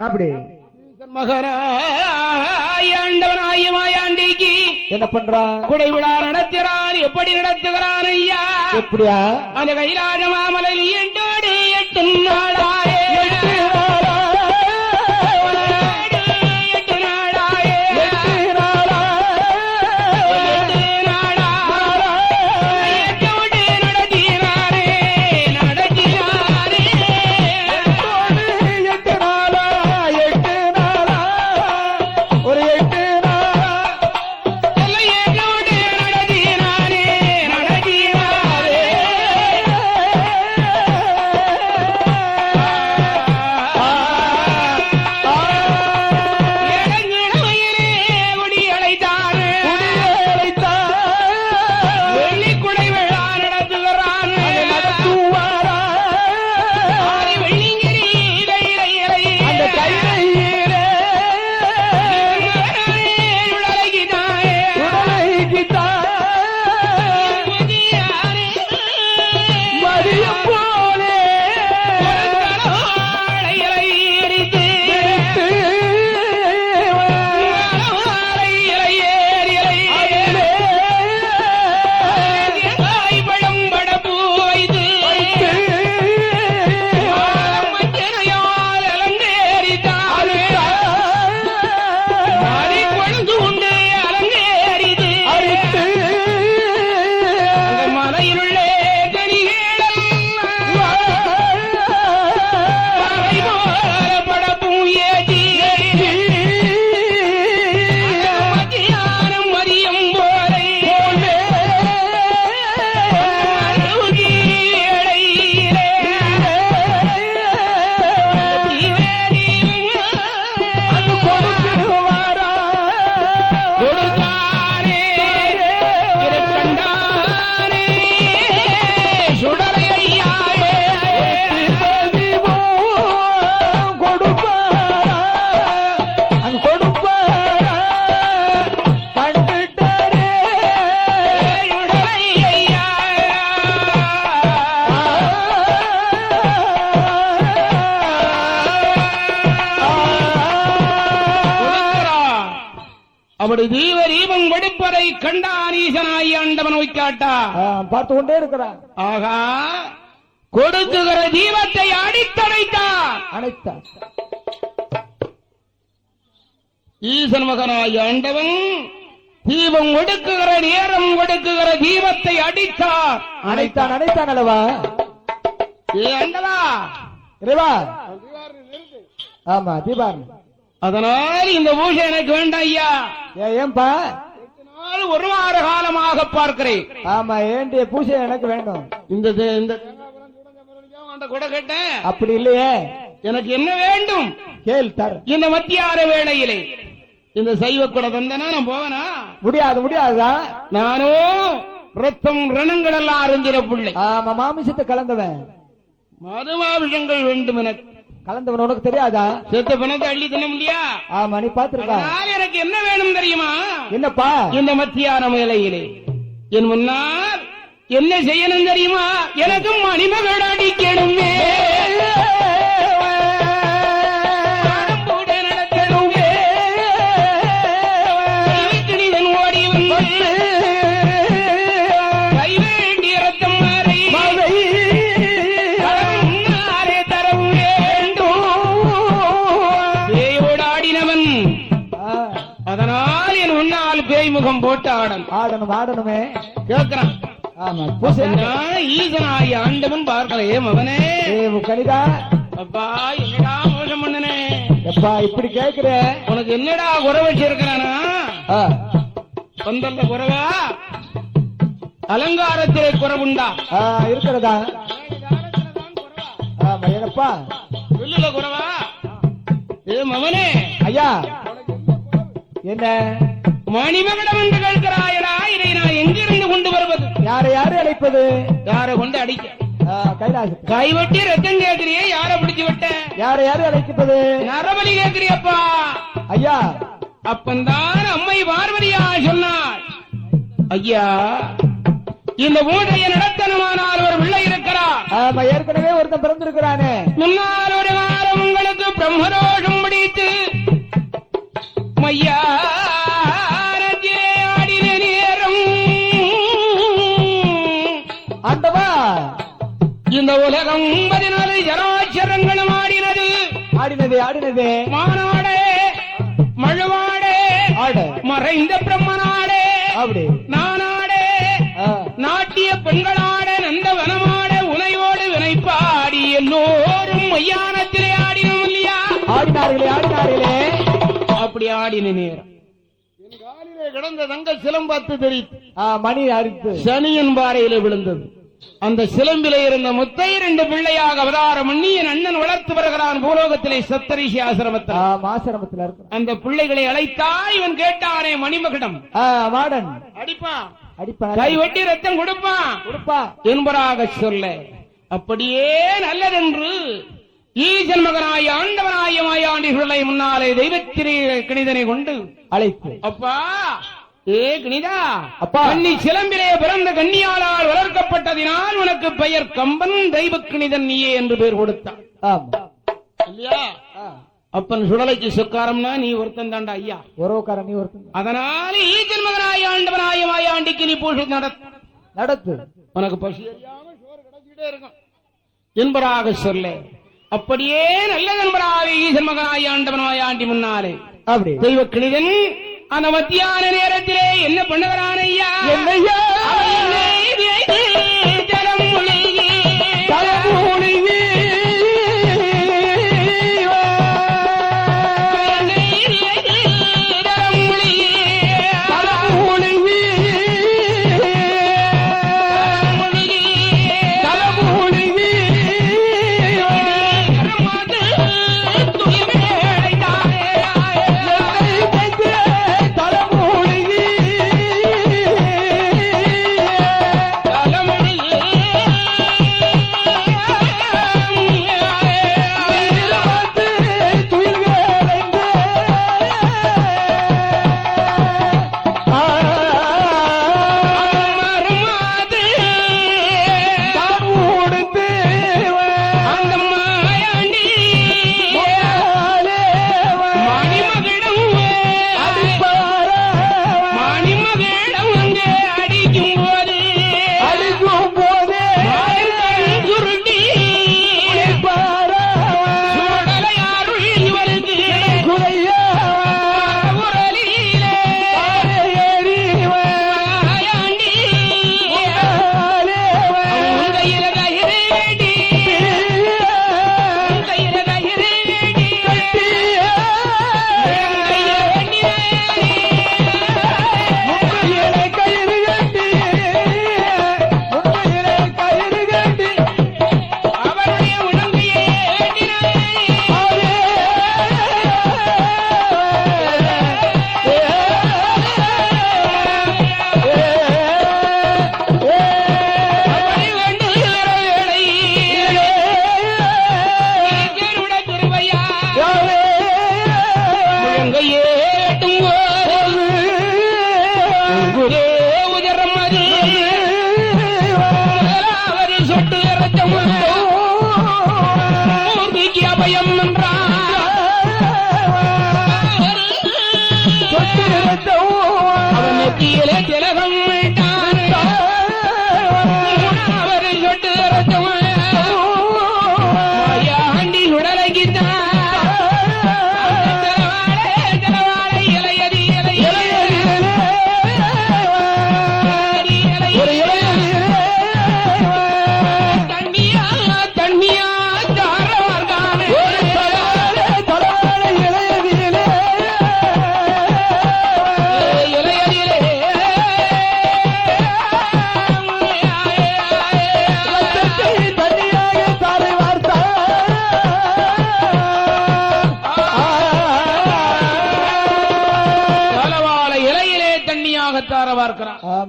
அப்படி மகனாண்டவனாய மாயாண்டிக்கு என்ன பண்றான்? குடை விழா நடத்துகிறான். எப்படி நடத்துகிறான் ஐயா? எப்படியா? அந்த கைலாச மாமலையில் 8 நாளாயே அப்படி தீபம் கொடுப்பதை கண்டான் ஈசனாய் ஆண்டவன் வைக்காட்டா பார்த்து கொண்டே இருக்கிறான். ஆகா, கொடுக்குகிற தீபத்தை அடித்தடைத்தான். அணைத்தான். ஈசன் மகனாய் ஆண்டவன் தீபம் ஒடுக்குகிற நேரம் கொடுக்குகிற தீபத்தை அடித்தார். அணைத்தான். அணைத்தான் அல்லவா? ஆண்டவா, ஆமா தீபாவளி. அதனால் இந்த பூஜை எனக்கு வேண்டாம் ஐயா. ஏன்பா? ஒரு வார காலமாக பார்க்கிறேன். ஆமா, ஏண்டிய பூஜை எனக்கு வேண்டும். இந்த கூட கேட்டேன். அப்படி இல்லையே, எனக்கு என்ன வேண்டும் கேள் தர. இந்த மத்தியான வேளையிலே இந்த சைவ கூட வந்தனா நான் போவனா? முடியாது. முடியாதா? நானும் ரத்தம் ரணங்கள் எல்லாம் அறிஞ்சிற பிள்ளை. ஆமா, மாமிசத்தை கலந்தவன். மதுமாபிஷங்கள் வேண்டும் எனக்கு. கலந்தவன் உனக்கு தெரியாதா? செத்த பணத்தை அள்ளி தின்ன முடியா? ஆமா, நீ பாத்துருக்கா. எனக்கு என்ன வேணும் தெரியுமா? என்னப்பா? இந்த மத்தியான வேளையிலே என் முன்னால் என்ன செய்யணும் தெரியுமா? எனக்கும் மணிமகள் அடிக்கணுமே. அதனால் என் உன்னால் பேய்முகம் போட்டு ஆடணுமே கேட்கிறான். ஆமா, ஈசனாய் ஆண்டவன் பார்க்கலையே மகனே. கணிதா, அப்பா என்னடா மோசம் பண்ணனே? எப்பா இப்படி கேக்குற? உனக்கு என்னடா குறை வச்சிருக்கிறானா? பந்தல்ல குறைவா? அலங்காரத்திலே குறைவுண்டா? இருக்கிறதா? ஆமா, என்னப்பா சொல்லுல குறைவா? மகனே, ஐயா என்ன மணிமகடம் என்று கேட்கிறாயடா? இதை நான் எங்கிருந்து கொண்டு வருவது? யாரை அழைப்பது? யாரை கொண்டு அடிக்க? கைலாசம். கைவட்டி ரத்தம் கேட்கிறியே, யாரை பிடிச்சு விட்ட? யாரை அழைப்பது? நரபலி கேட்கிறியப்பா? ஐயா, அப்பந்தான் அம்மை பார்வதியா சொன்னார். ஐயா, இந்த ஊழையை நடத்தணுமானால் ஒரு பிள்ளை இருக்கிறார். ஏற்கனவே ஒருத்தன் பிறந்திருக்கிறானே. முன்னால் ஒரு வாரம் உங்களுக்கு பிரம்மதோஷம் ஆடினதே ஆடினதே மாநாடே மழுவாடே ஆடு மறைந்த பிரம்மனாடே அப்படி நானாடே நாட்டிய பெண்களாட நந்தவனமாட உனையோடு வினைப்பாடி எல்லோரும் மையானத்திலே ஆடினோம் இல்லையா? ஆடினார்களே ஆடினார்களே. அப்படி ஆடின நேரம் என் காலிலே கிடந்த தங்க சிலம்பாத்து தெரித்து மணி அரித்து சனியன் பாறையிலே விழுந்தது. அந்த சிலம்பிலே இருந்த முத்தை 2 பிள்ளையாக அவதாரம் பண்ணி என் அண்ணன் வளர்த்து வருகிறான் பூலோகத்திலே சப்தரிஷி ஆசிரமத்தில். ஆசிரமத்தில் இருக்கு. அந்த பிள்ளைகளை அழைத்தா இவன் கேட்டானே மணிமகுடம் மாடன் அடிப்பான் அடிப்பான் கை வெட்டி ரத்தம் கொடுப்பான் என்பதாக சொல்ல அப்படியே நல்லதென்று ஈசன் மகனாய் ஆண்டவனாய மாயாண்டிகளை முன்னாலே தெய்வத்திரை கிணிதனை கொண்டு அழைத்து அப்பா ஏ கிணிதா அப்பா கண்ணி சிலம்பிலே பிறந்த கன்னியாளால் வளர்க்கப்பட்டதினால் உனக்கு பெயர் கம்பன் தெய்வ கிணிதன் நீயே என்று பெயர் கொடுத்தான் இல்லையா? அப்பன் சுடலைக்கு சொக்காரம்னா நீ ஒருத்தன் தாண்டா ஐயா, உறவுக்காரன் நீ ஒருத்தன். அதனால ஈசன் மகனாய் ஆண்டவனாய மாயாண்டிக்கு நீ பூஜை நடத்து உனக்கு பசி சோறு கிடைச்சிட்டே இருக்கும் என்பதாக சொல்ல அப்படியே நல்ல நண்பராக ஈசன் மகனாய் ஆண்டவன் மாயாண்டி முன்னாலே அப்படி தெய்வ கிணிதன் அந்த மத்தியான நேரத்திலே என்ன பண்ணுகிறான் ஐயா? என்னையா ஜலம் மூழ்கி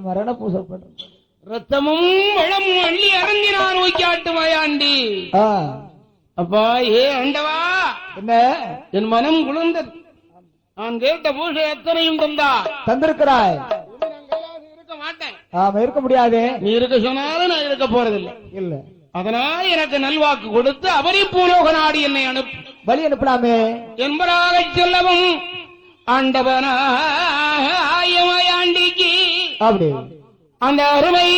மரண பூசை பண்ற ரத்தமும் வளமும் அள்ளி அரங்கினான் ஊக்கியாட்டு மாயாண்டி. அப்பா ஏ அண்டவா என்ன என் மனம் குளிர்ந்தது. நான் கேட்ட பூஜை எத்தனையும் தந்திருக்கிறாய். இருக்க மாட்டேன். இருக்க முடியாது. நீ இருக்க சொன்னாலும் நான் இருக்க போறதில்லை. இல்ல அதனால் எனக்கு நல்வாக்கு கொடுத்து அவரி பூலோக நாடி என்னை அனுப்பு. வழி அனுப்பலாமே என்பதாக சொல்லவும் ஆண்டவனாண்டிக்கு அப்படி அந்த அருமை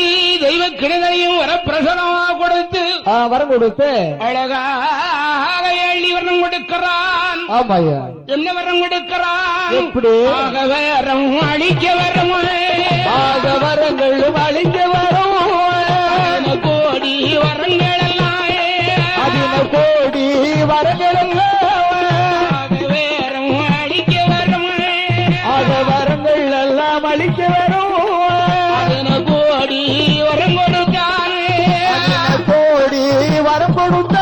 தெய்வ கிணதையும் வரப்பிரசனமாக கொடுத்து வரம் கொடுத்து அழகாக எள்ளி வர்ணம் கொண்டு கொடுக்கிறான். ஆமாய்யா. என்ன வரம் கொடுக்கிறான்? எப்படி? ஆகவரம் அழிக்க வரும், ஆகவரங்களும் அழிக்க வரும், கோடி வரங்கள் எல்லாம், கோடி வரங்கள் ஆகவரம் அழிக்க வரும், ஆகவரங்கள் எல்லாம் அழிக்க வரும், கோடி வரம் கொடுத்தான், கோடி வரம் கொடுத்த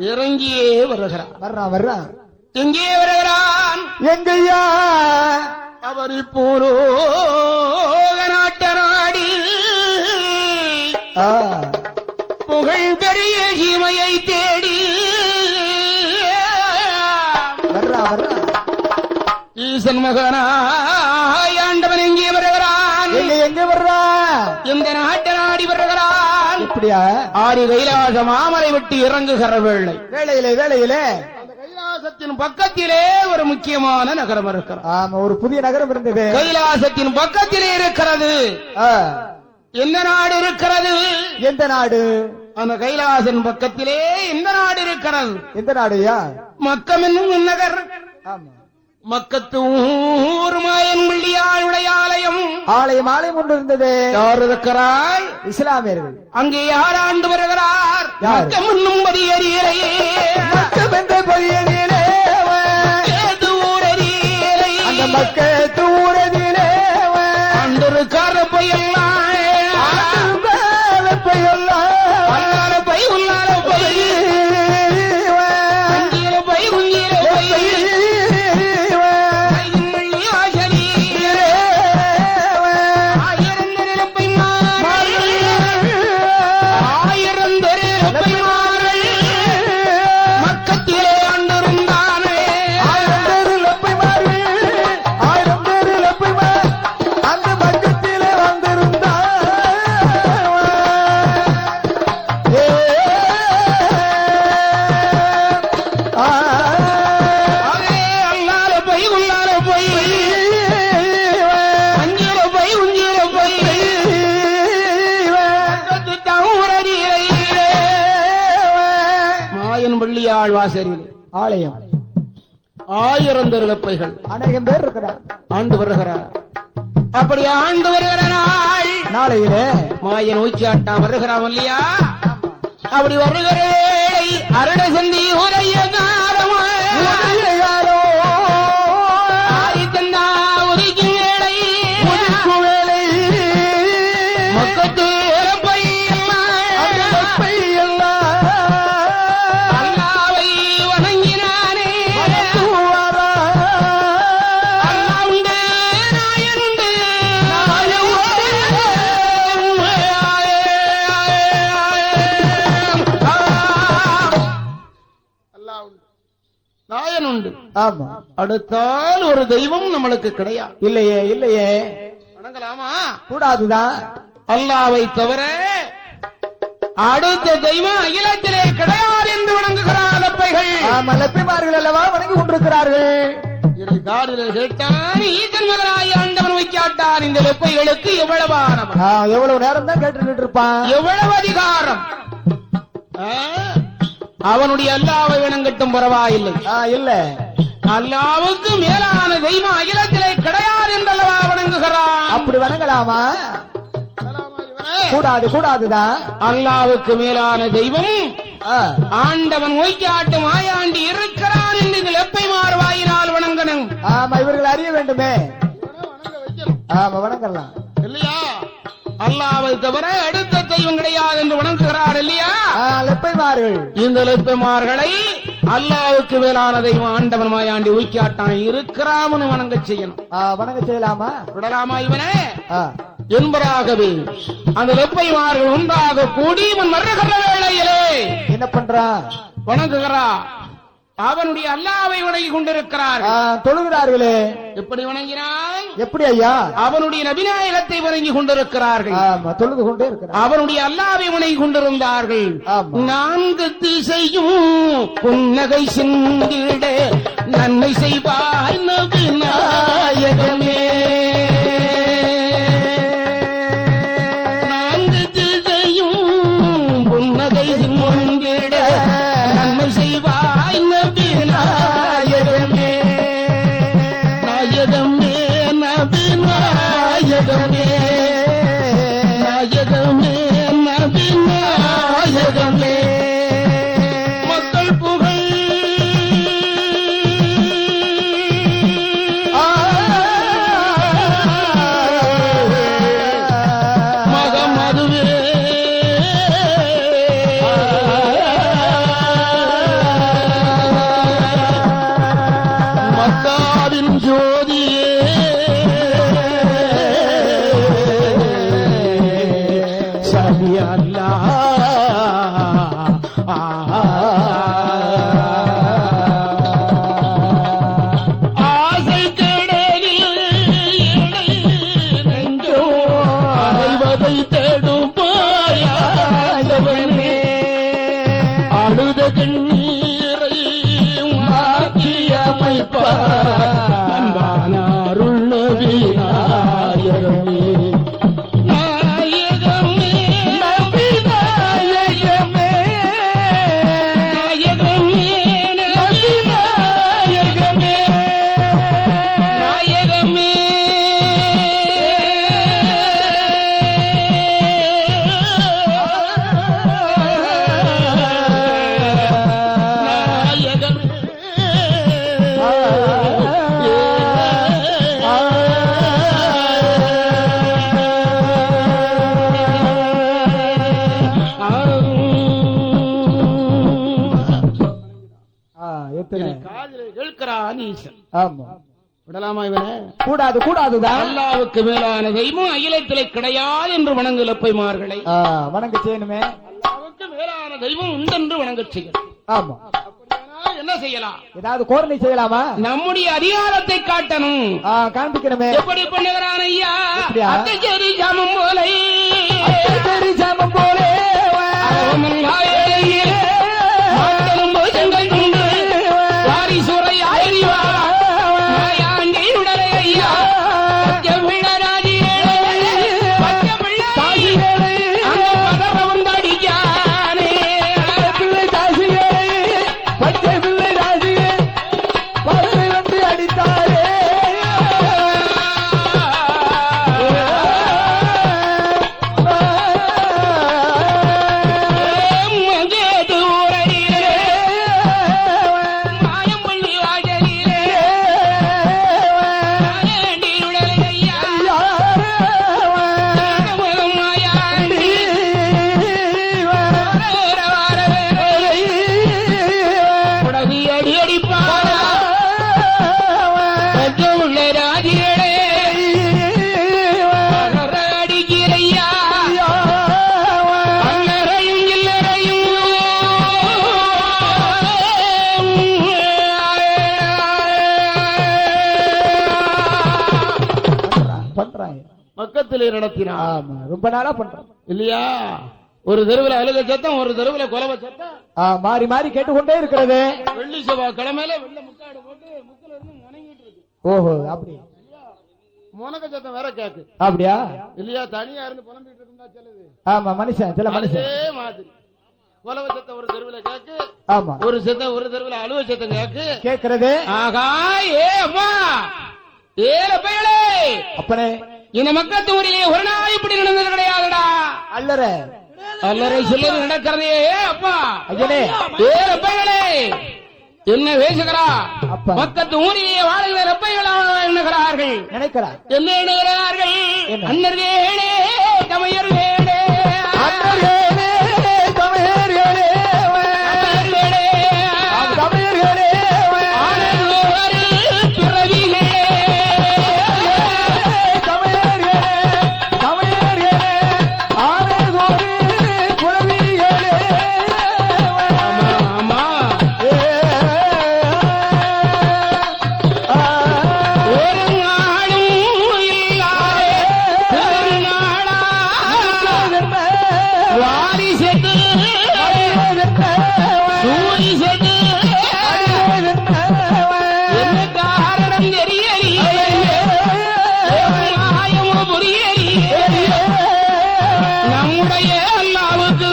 இறங்கியே வருகிறான். வர்றான். எங்கே வருகிறான்? எங்கய்யா? அவர் இப்போரோ நாட்ட நாடி புகழ் பெரிய சீமையை தேடி வர்றான். ஈசன் மகனாய் ஆண்டவன் எங்கே வருகிறான்? எங்க வர்றான்? எந்த நாட்ட நாடி வருகிறான்? இப்படியா? ஆடி கைலாச மாமலை விட்டு இறங்குகிற வேளையிலே அந்த கைலாசத்தின் பக்கத்திலே ஒரு முக்கியமான நகரம் இருக்கிறது. ஆமா, ஒரு புதிய நகரம் இருந்தது. கைலாசத்தின் பக்கத்திலே இருக்கிறது. எந்த நாடு இருக்கிறது? எந்த நாடு? அந்த கைலாசன் பக்கத்திலே எந்த நாடு இருக்கிறது? எந்த நாடுயா? மக்கம் என்னும் நகர். ஆமா. மக்கத்து ஊர் மாயன் வெள்ளியாளுடைய ஆலயம் ஒன்று இருந்தது. யார் இருக்கிறாய்? இஸ்லாமியர்கள். அங்கே யார் ஆண்டு வருகிறார்? மக்கம் என்னும் பதியறியலையே, மக்கம் என்ற பதியறியலே, ஊரறியலை, அந்த மக்கத்து ஊரதிலே ஆண்டிருக்கார பையெல்லாம் வாசரில் ஆலயம் 1000 திருப்பைகள் அநேகம் பேர் இருக்கிறார். ஆண்டு வருகிறார். அப்படி ஆண்டு வருகிற நாளையிலே மாயன் ஊச்சாட்டா வருகிறான் இல்லையா? அப்படி வருகிற அருட சந்தி உரைய காலம் தந்தா உதிக்கும் வேளை மக்கத்து ஆமா. அடுத்தால் ஒரு தெய்வம் நம்மளுக்கு கிடையாது. இல்லையே இல்லையே, வணங்கலாமா? கூடாதுதான். அல்லாவை தவிர அடுத்த தெய்வம் அகிலத்திலே கிடையாது என்று வணங்குகிறார் லப்பைகள். ஆமா, லப்பிமார்கள் அல்லவா வணங்கி கொண்டிருக்கிறார்கள். இதை காதில் கேட்டான் ஈசன் மகனாய் ஆண்டவன் வைக்காட்டான். இந்த லப்பைகளுக்கு எவ்வளவு ஆணவம், எவ்வளவு நேரம் தான் கேட்டுக்கிட்டு இருப்பான், எவ்வளவு அதிகாரம். அவனுடைய அல்லாவை வணங்கட்டும் பரவாயில்லை. இல்ல, அல்லாவுக்கு மேலான தெய்வம் அகிலத்திலே கிடையாது என்றல்லவா வணங்குகிறான். அப்படி வணங்கலாமா? கூடாது கூடாதுதான். அல்லாவுக்கு மேலான தெய்வம் ஆண்டவன் ஒய்க்காட்டு மாயாண்டி இருக்கிறான் என்று இதில் எப்பை மாறுவாயினால் வணங்கணும். ஆமா, இவர்கள் அறிய வேண்டுமே. ஆமா, வணங்கலாம் இல்லையா? அல்லாவை தவிர அடுத்த தெய்வம் கிடையாது என்று வணங்குகிறார் இல்லையா லெப்பைமார்கள். இந்த லெப்பைமார்களை அல்லாவுக்கு மேலான தெய்வம் ஆண்டவன் மாயாண்டி ஒய்க்காட்டான் இருக்கிறான் வணங்க செய்யணும். வணங்க செய்யலாமா? விடலாமா இவனே என்பதாகவே அந்த லெப்பைமார்கள் ஒன்றாக கூடி இவன் வருகிற வேளையிலே என்ன பண்றான்? வணங்குகிறார். அவனுடைய அல்லாவை வணங்கி கொண்டிருக்கிறார். தொழுகிறார்களே. எப்படி வணங்கினான்? எப்படி ஐயா? அவனுடைய நபிநாயகத்தை வணங்கி கொண்டிருக்கிறார்கள். தொழுது கொண்டே இருக்கிறார். அவனுடைய அல்லாவை வணங்கி கொண்டிருந்தார்கள். நான்கு திசையும் புன்னகை சிந்திட நன்மை செய்வாய் நபிநாயகமே. நான்கு திசையும் புன்னகை சிந்திட நன்மை செய்வாய் நபிநாயகமே. நாயகமே நபிநாயகமே நாயகமே நபிநாயகமே. மக்கள் புகழ் மகமதுவே மக்காவின் ஜோதியே சபி அல்லாஹ் ஆசை கடலில் நெஞ்சோ அறைவதை தேடும் பாயாதவனே. அழுத கண்ணீரை மாற்றி அமைப்பார் அன்பான அருள் நபிநாயகமே. நாயகமே நபிநாயகமே நாயகமே நபிநாயகமே நாயகமே. விடலாமா இவனை? கூடாது கூடாதுதான். அல்லாவுக்கு மேலான தெய்வம் அகிலத்திலே கிடையாது என்று வணங்கு லப்பைமார்களை வணங்க செய்யணுமே. அல்லாவுக்கு மேலான தெய்வம் உண்டென்று வணங்க செய்யணும். ஆமா, என்ன செய்யலாம்? ஏதாவது கோரணை செய்யலாமா? நம்முடைய அதிகாரத்தை காட்டணும், காண்பிக்கணுமே. எப்படி பண்ணுகிறான் ஐயா? அத்தச்சேரி ஜாமம் போலே ஜாமம் போலே பண்றாங்க. பக்கத்திலே நடத்தினான். ஆமா, ரொம்ப நாளா பண்றான் இல்லையா? ஒரு தெருவில் அழுக சத்தம், ஒரு தெருவில் கொலவ சத்தம் மாறி மாறி கேட்டுக்கொண்டே இருக்கிறது. வெள்ளி செவ்வாய் கிழமையில வெள்ள முக்காடு போட்டு முக்கில இருந்து நனங்கிட்டு இருக்கு. ஓஹோ, அப்படி முனக்க சத்தம் வேற கேக்கு. அப்படியா? இல்லையா? தனியா இருந்து புலம்பிட்டு இருந்தா சொல்லுது. ஆமா, மனுஷன் சில மனுஷன் அதே மாதிரி கொலவ சத்தம் ஒரு தெருவில் கேக்கு. ஆமா, ஒரு சத்தம் ஒரு தெருவில் அழுவ சத்தம் கேக்கு கேட்கிறது. ஆகா, ஏ அம்மா, ஏ அப்பைகளே, அப்பனே, இந்த மக்கத்து ஊரிலே ஒரு நாள் இப்படி நடந்தது கிடையாதுடா. அல்லற அல்லறை சொல்லுது நடக்கிறதே. அப்பா ஐயனே, ஏ அப்பைகளே, என்ன பேசுகிறா? அப்பா, பக்கத்து ஊரிலே வாழ்கிற ரப்பைகளா எண்ணுகிறார்கள். நினைக்கிறார். என்ன எண்ணுகிறார்கள்? அன்னர் வேடே தமையர் வேடே, அன்னர் வேடே தமையர் வேடே, தமையர் வேடே, ஆனந்தோரு பிறவிகளே, தமையர் வேடே, தமையர் வேடே, ஆனந்தோரு பிறவிகளே. ஆமா ஒரு நாளும் இல்லாதே திருநாளா வாரி செத்து சூரி செத்து என்ன காரணம் தெரியலையே, மாயமோ புரியலையே நம்முடைய அல்லாவுக்கு.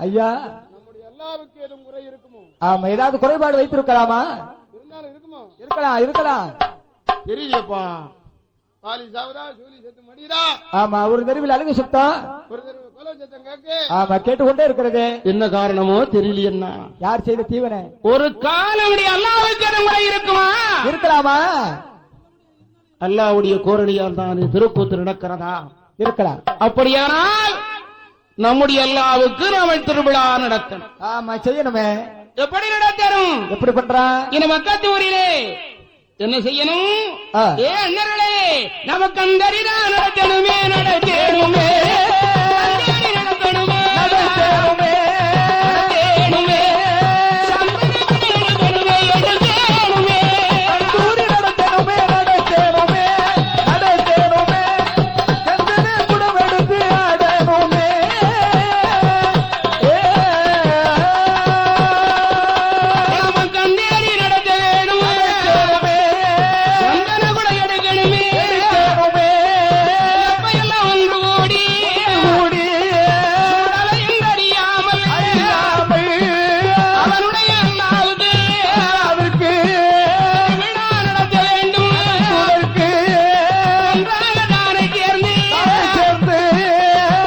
ஐயா, நம்முடைய அல்லாவுக்கு ஏதும் குறை இருக்குமோ? ஆமா, ஏதாவது குறைபாடு வைத்திருக்கலாமா? இருந்தாலும் இருக்குமோ? இருக்கலாம், இருக்கலாம். தெரியலையப்பா. பாலி சாவுதா, சூலி செத்து மடியுதா, ஆமா, ஒரு தெருவில் அழுகு சத்தம். ஒரு தடவை கொலை சத்தம் கேக்கு. ஆமா, கேட்டுக்கொண்டே இருக்கிறது. என்ன காரணமோ தெரியலையண்ணா. யார் செய்த தீவன? ஒரு காலம் அல்லாவுக்கு ஏதும் குறை இருக்குமா? இருக்கலாமா? அல்லாவுடைய கோரடியால் தான் திருக்கூத்து நடக்கிறதா? இருக்கலாம். அப்படியானால் நம்முடைய அல்லாவுக்கு நாம திருவிழா நடத்தணும். ஆமா, செய்யணுமே. எப்படி நடத்தணும்? எப்படி பண்றான்? இந்த மக்கத்து ஊரிலே என்ன செய்யணும்? ஏ அண்ணர்களே, நமக்கு அந்தரிதான் நடத்தணுமே, நடத்தணுமே, நடத்தணுமே, நடத்தணுமே, நடத்தணுமே, நடத்தணுமே, எடுக்கணுமே, தூரி நடத்தணுமே, நடத்தணுமே, நடத்தணுமே, சந்தன குடம் எடுத்து ஆடணுமே. நமக்கு அந்தரி நடத்த வேணுமே, சந்தன கூட எடுக்கணுமே, எப்பையெல்லாம் ஒன்று கூடி சுடலையும் அறியாமல் அவனுடைய அல்லாவுக்கு விழா நடத்த வேண்டும். ஒன்றாக தானே சேர்ந்து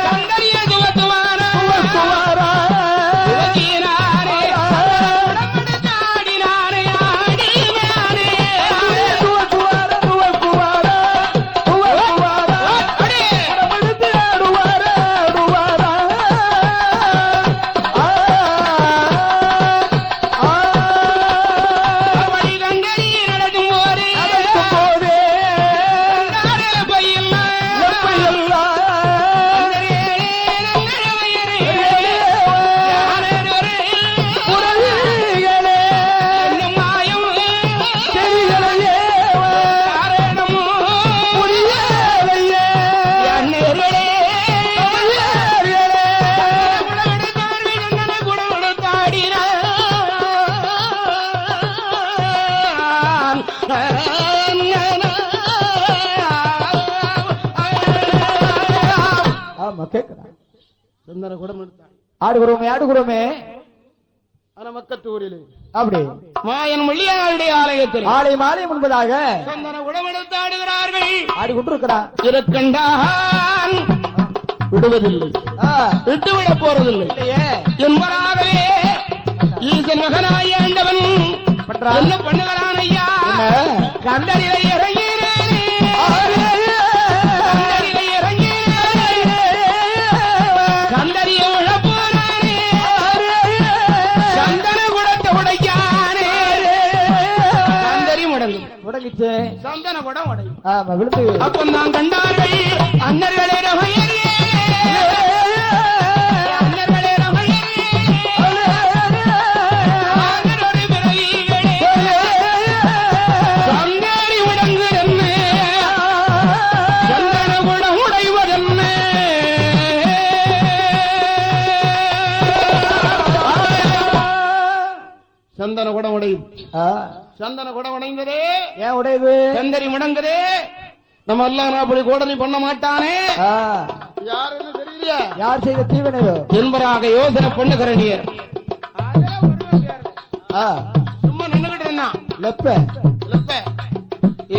சந்தரிய துவத்துவாரா, துவக்கினாரே, உடம்பெடுத்து ஆடினாரே, ஆடினாரே. அப்படி கண்டறி நடக்கும் போது கண்டாரே பையன் ஆமா, கேட்கிறான். சந்தன குடம் எடுத்தான். ஆடுகிறோமே, ஆடுகிறோமே. ஆனா மக்கத்து ஊரிலே அப்படி மாயன் மொழியாளுடைய ஆலயத்தில் ஆலயம் ஆலயம் என்பதாக சந்தன குடம் எடுத்து ஆடுகிறார்கள். ஆடிக்கொண்டிருக்கிறான். இருக்கண்டான் விடுவதில்லை, விட்டுவிட போறதில்லை இல்லையே. என்பதாகவே ஈசன் மகனாய் ஆண்டவன் பண்றான். என்ன பண்ணுகிறான் ஐயா? என்ன? கண்டறிவை இறங்கினானே, கண்டறிவை இறங்கினானே, கண்டறிய உழப்போனானே, சந்தன குடத்தை உடைக்கானே, கண்டறி முடங்கும், முடங்கிச்சு. சந்தன குடம் உடையும். ஆமா, விழுந்து அப்போ நான் கண்டார்கள் அன்னர்களே ரமையரே, அன்னர்களே ரமையரே, சந்தன குடம் உடையுது. சந்தன குடம் உடைந்ததே ஏன் உடையுது? சந்தரி முடங்குதே. நம்ம எல்லாம் அப்படி கோடலி பண்ண மாட்டானே, யாருன்னு தெரியலையா? யார் செய்த தீவனையோ என்பதாக யோசனை பண்ணுகிற நீர் சும்மா நின்னுகிட்டு இருந்தான். லெப்ப லெப்ப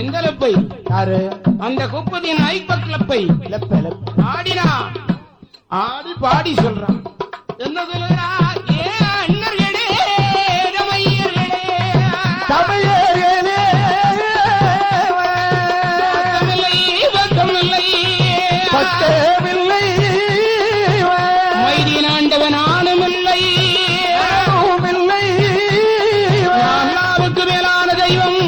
எந்த லெப்பை? யாரு? அந்த குப்பதியின் ஐப்பக் லெப்பை. லெப்ப லெப்ப ஆடினா ஆடி பாடி சொல்றான். என்ன சொல்லுறா? ஏ அண்ணர்களே ரமையர்களே தமிழர்களே பக்கமில்லை பக்கமில்லை மைதீன் ஆண்டவன் ஆணுமில்லை இல்லை அல்லாவுக்கு மேலான தெய்வம்.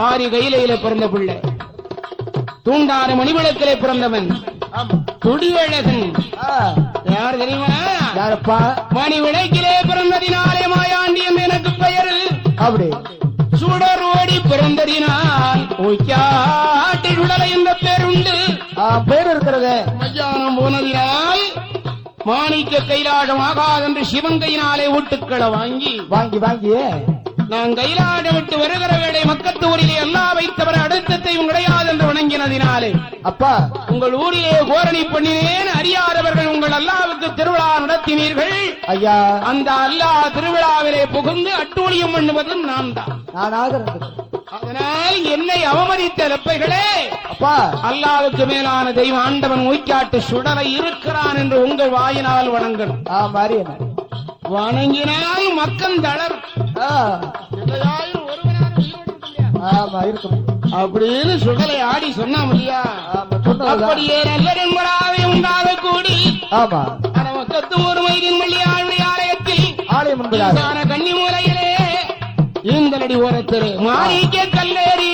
ஆரி கையிலையில பிறந்த பிள்ளை, தூண்டான மணிவிளக்கிலே பிறந்தவன் துடியழகன். யார் தெரியுமா? யாரப்பா? மணி விளக்கிலே பிறந்ததினாலே மாயாண்டியம் எனக்கு பெயர். அப்படி சுடர் ஓடி பிறந்ததினால் உய்யாட்டி சுடலை என்ற பேருண்டு. பேர் இருக்கிறது. மத்தியானம் போனதினால் மாணிக்க கைலாசம் ஆகாதென்று சிவங்கையினாலே ஊட்டுக்களை வாங்கி வாங்கி வாங்கி நான் கைலாட விட்டு வருகிற வேளை மக்கத்து ஊரிலே எல்லா வைத்தவர் அடுத்தத்தையும் கிடையாது என்று வணங்கினதினாலே அப்பா உங்கள் ஊரிலே கோரணி பண்ணினேன். அறியாதவர்கள் உங்கள் அல்லாவுக்கு திருவிழா நடத்தினீர்கள். ஐயா, அந்த அல்லா திருவிழாவிலே புகுந்து அட்டூழியம் பண்ணுவதும் நான் தான். நானாக இருந்தது. அதனால் என்னை அவமதித்த லெப்பைகளே, அப்பா அல்லாவுக்கு மேலான தெய்வம் ஆண்டவன் உய்க்காட்டு சுடலை இருக்கிறான் என்று உங்கள் வாயினால் வணங்கணும். மாறி வணங்கினால் மக்கள் தளர். ஆமா இருக்கும் அப்படின்னு சுடலை ஆடி சொன்னாம் இல்லையா? அப்படியே நல்லென்படாவே உண்டாக கூடி ஆமா மக்கத்து ஒரு மைதின் மல்லியாளுடைய ஆலயத்தில் ஆலயம் என்பதாக கன்னி மூலையிலே இந்தலடி ஓரத்திலே மாணிக்க கல்லேரி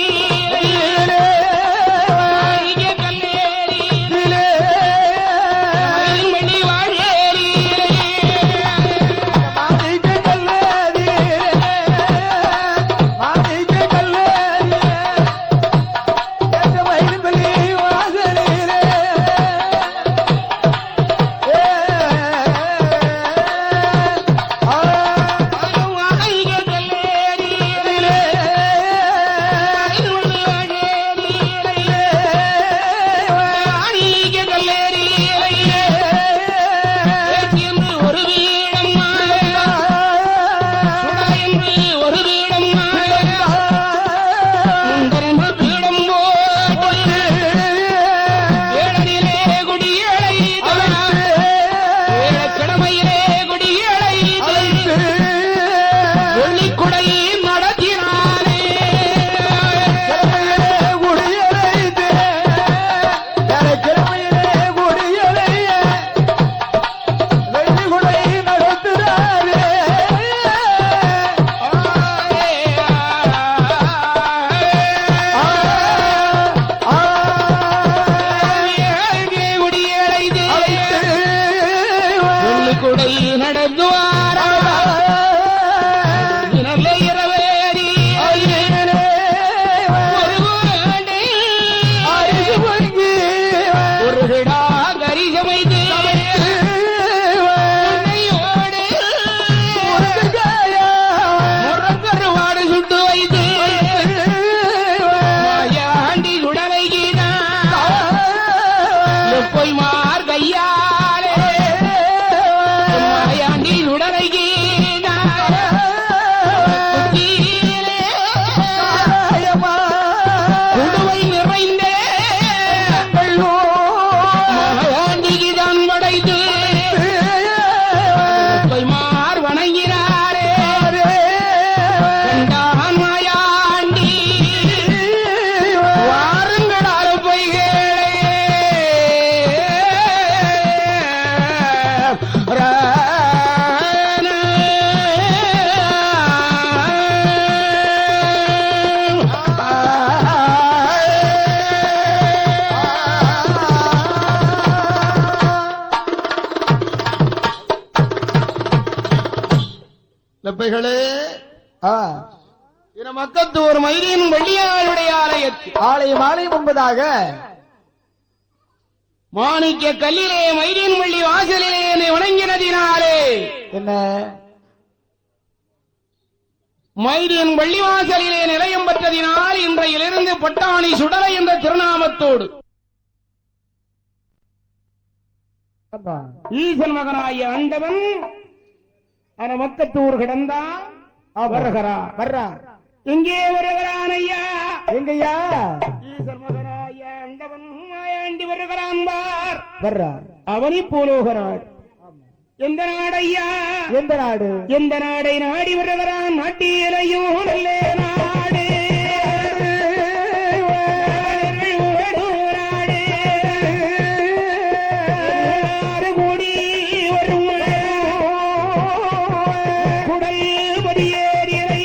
லப்பைகளே, மக்கத்து ஒரு மைதீன் வெள்ளியாளுடைய ஆலயத்தில் ஆலயம் என்பதாக மாணிக்க கல்லிலே மைதீன் வெள்ளி வாசலிலே என்னை வணங்கினதினாலே என்ன மைதியன் வள்ளிவாசலிலே நிலையம் பெற்றதினால் இன்றையிலிருந்து பட்டாணி சுடலை என்ற திருநாமத்தோடு ஈசன் மகனாகிய ஆண்டவன் மக்கத்தூர் கிடந்தான் வருகிறார். எங்கே வருகிறான் ஐயா? எங்கய்யா? ஈசன் மகனாகிய ஆண்டவன் மாயாண்டி வருகிறான் வர்றார். அவனி போலோகிறார். எந்த நாடையா? எந்த நாடு? எந்த நாடை நாடி வருகிறான்? நாட்டியலையும் நல்லே நாடு கூடி வரும் குடல் பெரியேரியலை